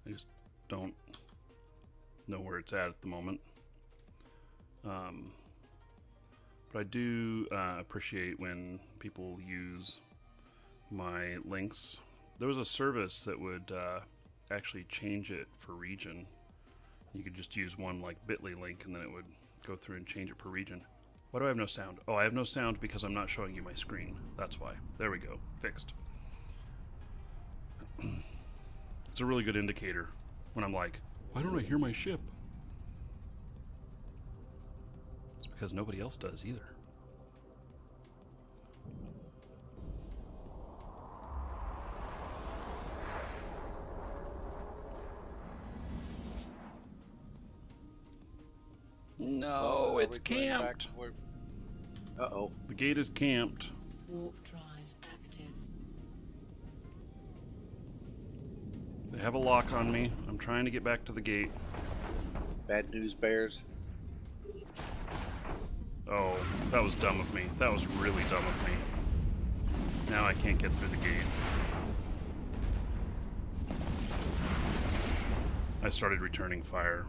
I just don't know where it's at the moment. But I do appreciate when people use my links. There was a service that would actually change it for region. You could just use one like bit.ly link and then it would go through and change it per region. Why do I have no sound? Oh, I have no sound because I'm not showing you my screen. That's why. There we go. Fixed. It's a really good indicator when I'm like, why don't I hear my ship? It's because nobody else does either. No, it's camped. Uh-oh. The gate is camped. Warp drive active. They have a lock on me. I'm trying to get back to the gate. Bad news bears. Oh, that was dumb of me. That was really dumb of me. Now I can't get through the gate. I started returning fire.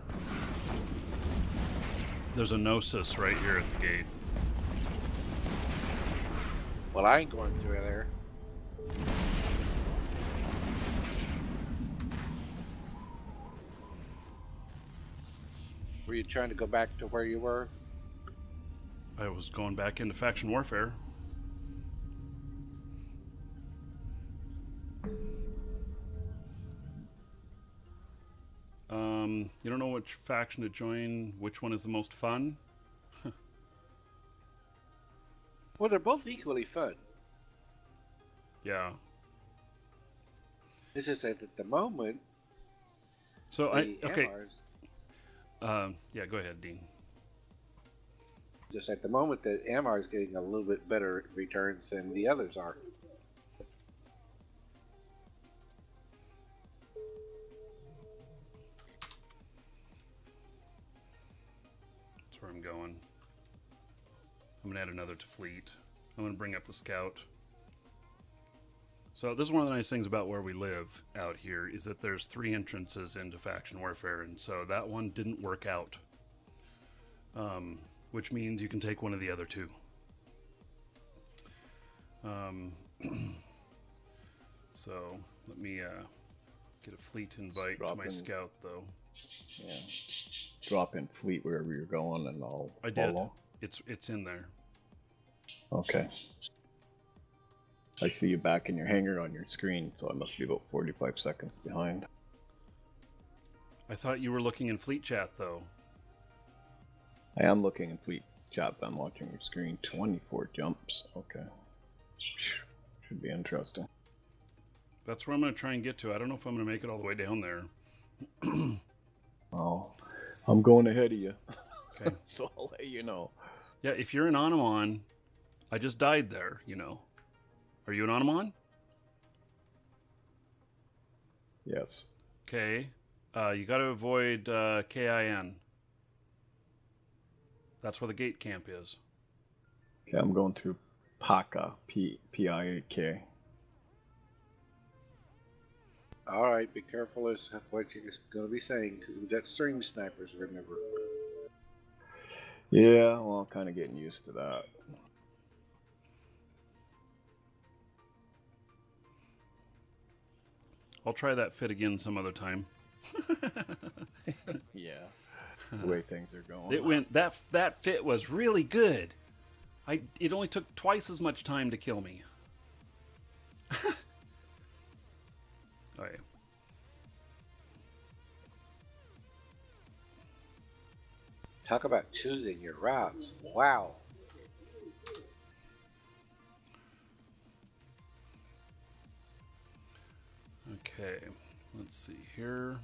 There's a Gnosis right here at the gate. Well, I ain't going through there. Were you trying to go back to where you were? I was going back into faction warfare. You don't know which faction to join, which one is the most fun? Well, they're both equally fun. Yeah. It's just that at the moment, So the okay. MRs, Yeah, go ahead, Dean. just at the moment, the MR is getting a little bit better returns than the others are. That's where I'm going. I'm gonna add another to fleet. I'm gonna bring up the scout. So this is one of the nice things about where we live out here is that there's 3 entrances into faction warfare, and so that one didn't work out. Which means you can take one of the other 2. So let me get a fleet invite to my scout, though. Yeah. Drop in fleet wherever you're going, and I'll I did. follow. It's in there. Okay. I see you back in your hangar on your screen, so I must be about 45 seconds behind. I thought you were looking in fleet chat, though. I am looking in fleet chat, but I'm watching your screen. 24 jumps. Okay. Should be interesting. That's where I'm going to try and get to. I don't know if I'm going to make it all the way down there. Oh, I'm going ahead of you. Okay. So I'll let you know. Yeah, if you're an Anamon, I just died there, you know. Are you an Anamon? Yes. Okay. You got to avoid KIN. That's where the gate camp is. Okay, I'm going through Paka, P-I-A-K. All right, be careful as to what you're going to be saying, because we got stream snipers, remember. Yeah, well, I'm kind of getting used to that. I'll try that fit again some other time. Yeah. The way things are going. It went that fit was really good. It only took twice as much time to kill me. Okay. Talk about choosing your routes. Wow. Okay, let's see here.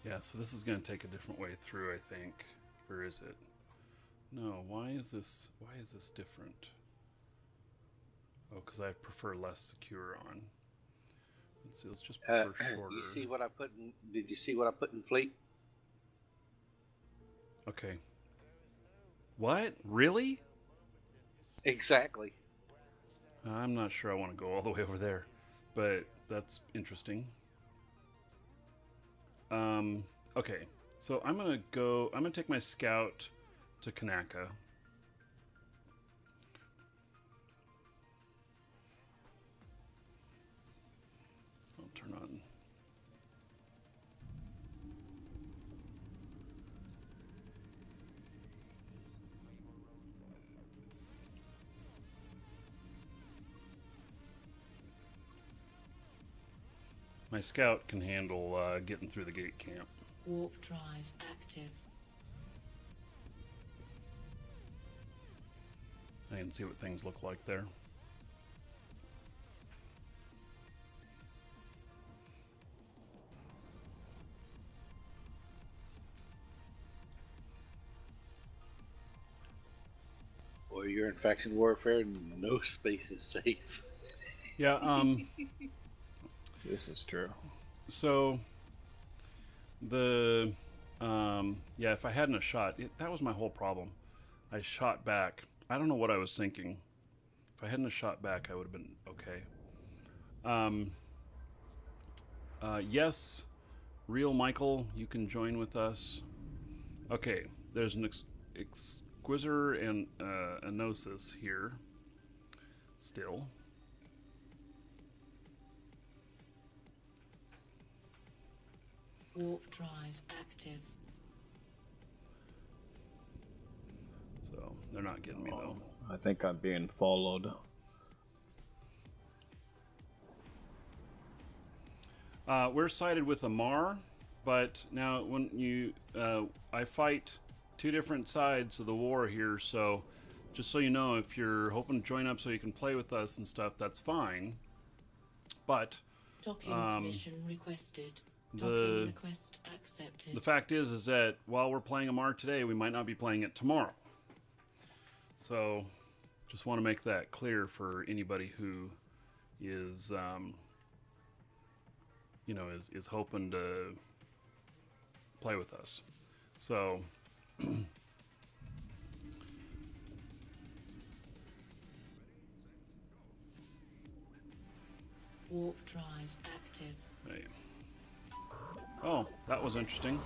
Yeah, so this is going to take a different way through, I think. Or is it? No, why is this different? Oh, because I prefer less secure on. Let's see, let's just prefer shorter. You see what I put in? Did you see what I put in fleet? Okay. What? Really? Exactly. I'm not sure I want to go all the way over there, but that's interesting. Okay, so I'm gonna take my scout to Kanaka. I'll turn on. My scout can handle getting through the gate camp. Warp drive active. I can see what things look like there. Or you're in faction warfare and no space is safe. Yeah, This is true. so the Yeah, if I hadn't a shot, that was my whole problem. I shot back. I don't know what I was thinking. If I hadn't a shot back, I would have been okay. Yes, real Michael, you can join with us. Okay, there's an Exquisitor and a Gnosis here. Still. Warp drive active. So they're not getting me though. I think I'm being followed. We're sided with the Mar, but now when you, I fight two different sides of the war here, so just so you know, if you're hoping to join up so you can play with us and stuff, that's fine. But Docking permission requested. the Docking request accepted. the fact is that while we're playing a Mar today, we might not be playing it tomorrow. So just want to make that clear for anybody who is, you know, is hoping to play with us. So Warp drive active. hey. Oh, that was interesting.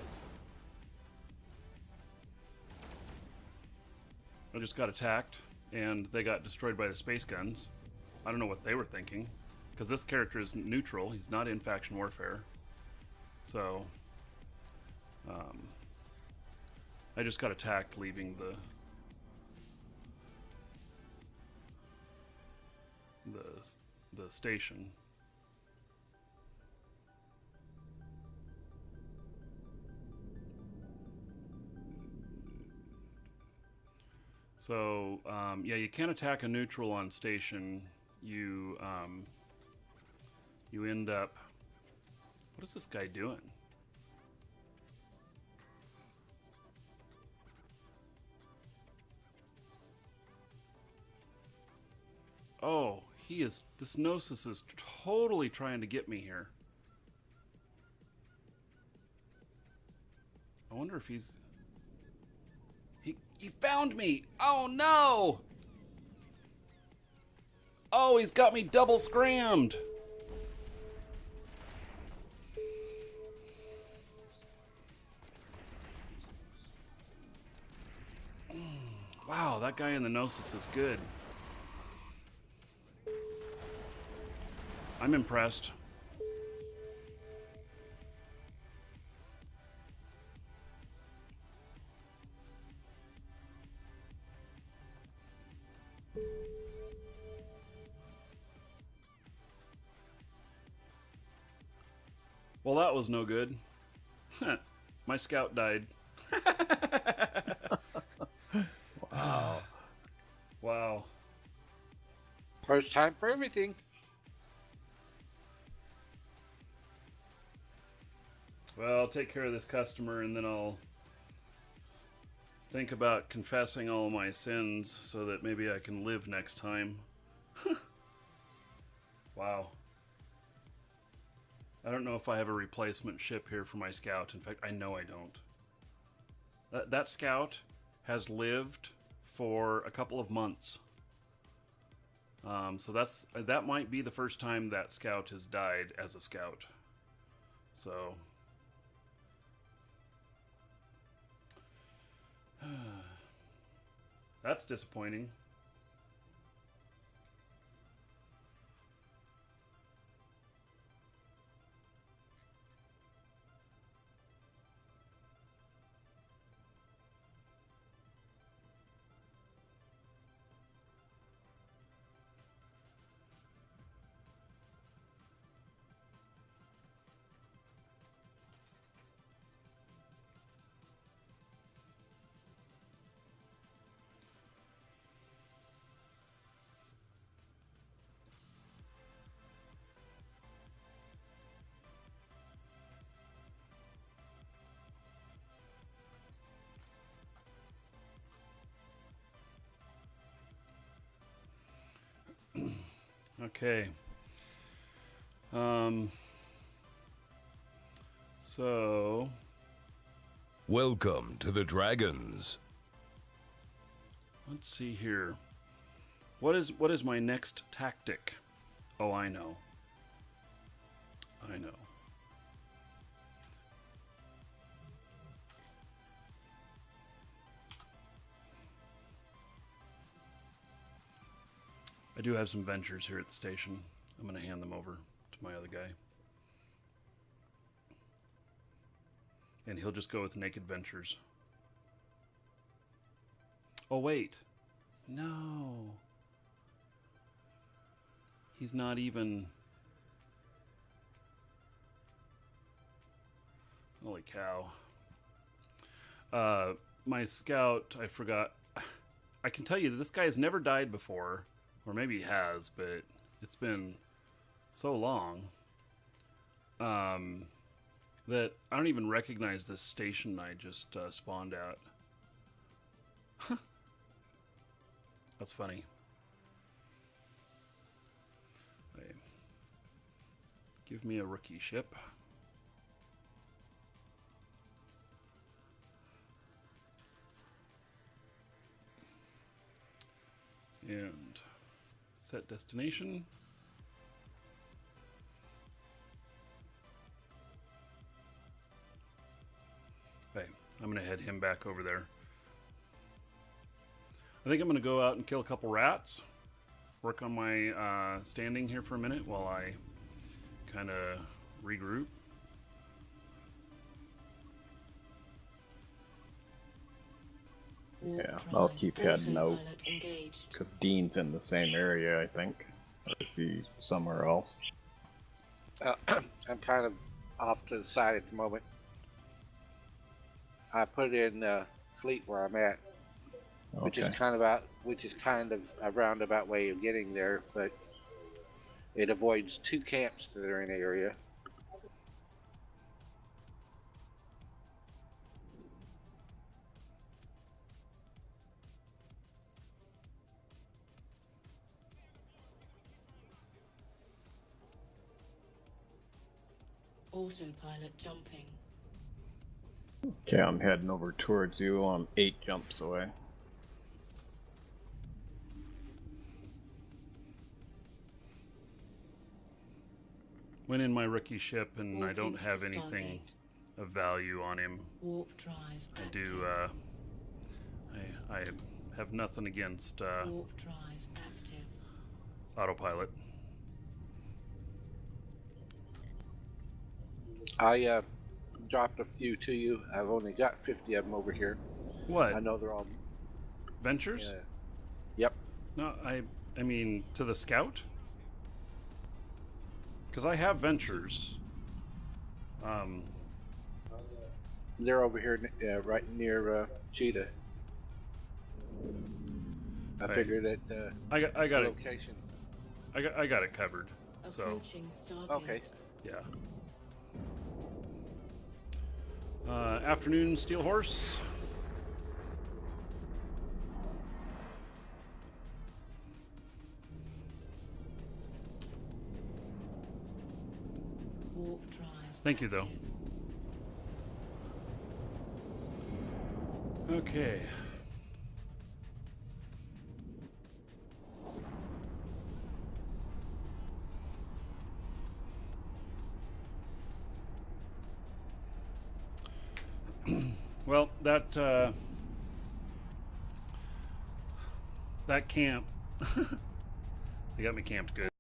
I just got attacked, and they got destroyed by the space guns. I don't know what they were thinking, because this character is neutral. He's not in faction warfare. So, I just got attacked leaving the station. So, yeah, you can't attack a neutral on station. You end up... What is this guy doing? Oh, he is... This Gnosis is totally trying to get me here. I wonder if he's... He found me! Oh no! Oh, he's got me double scrammed! Wow, that guy in the Gnosis is good. I'm impressed. Well, that was no good. My scout died. Wow. Wow. First time for everything. Well, I'll take care of this customer and then I'll think about confessing all my sins so that maybe I can live next time. Wow. I don't know if I have a replacement ship here for my scout. In fact, I know I don't. That scout has lived for a couple of months. So that might be the first time that scout has died as a scout. So that's disappointing. Okay. So Welcome to the Dragons. Let's see here. What is my next tactic? Oh, I know. I know. I do have some ventures here at the station. I'm going to hand them over to my other guy. And he'll just go with naked ventures. Oh, wait. No. He's not even... Holy cow. My scout, I forgot. I can tell you that this guy has never died before. Or maybe he has, but it's been so long that I don't even recognize this station I just spawned at. That's funny. Okay. Give me a rookie ship. And set destination. Okay, I'm going to head him back over there. I think I'm going to go out and kill a couple rats. Work on my standing here for a minute while I kind of regroup. Yeah, I'll keep heading out because Dean's in the same area, I think. Or is he somewhere else? I'm kind of off to the side at the moment. I put in fleet where I'm at, which is kind of a roundabout way of getting there, but it avoids 2 camps that are in the area. Autopilot jumping. Okay, I'm heading over towards you. I'm 8 jumps away. Went in my rookie ship and I don't Walking have to anything Stargate. of value on him. Warp drive I active. do, I have nothing against Warp drive active. autopilot. I dropped a few to you. I've only got 50 of them over here. What? I know they're all... Ventures? Yep. No, I mean, to the scout? Because I have ventures. They're over here right near Cheetah. I Right. figured that I got it. location. I got it covered. So Approaching Stargate. Okay. yeah. Afternoon, Steel Horse. Warp drive. Thank you, though. Okay. Well, that camp, they got me camped good.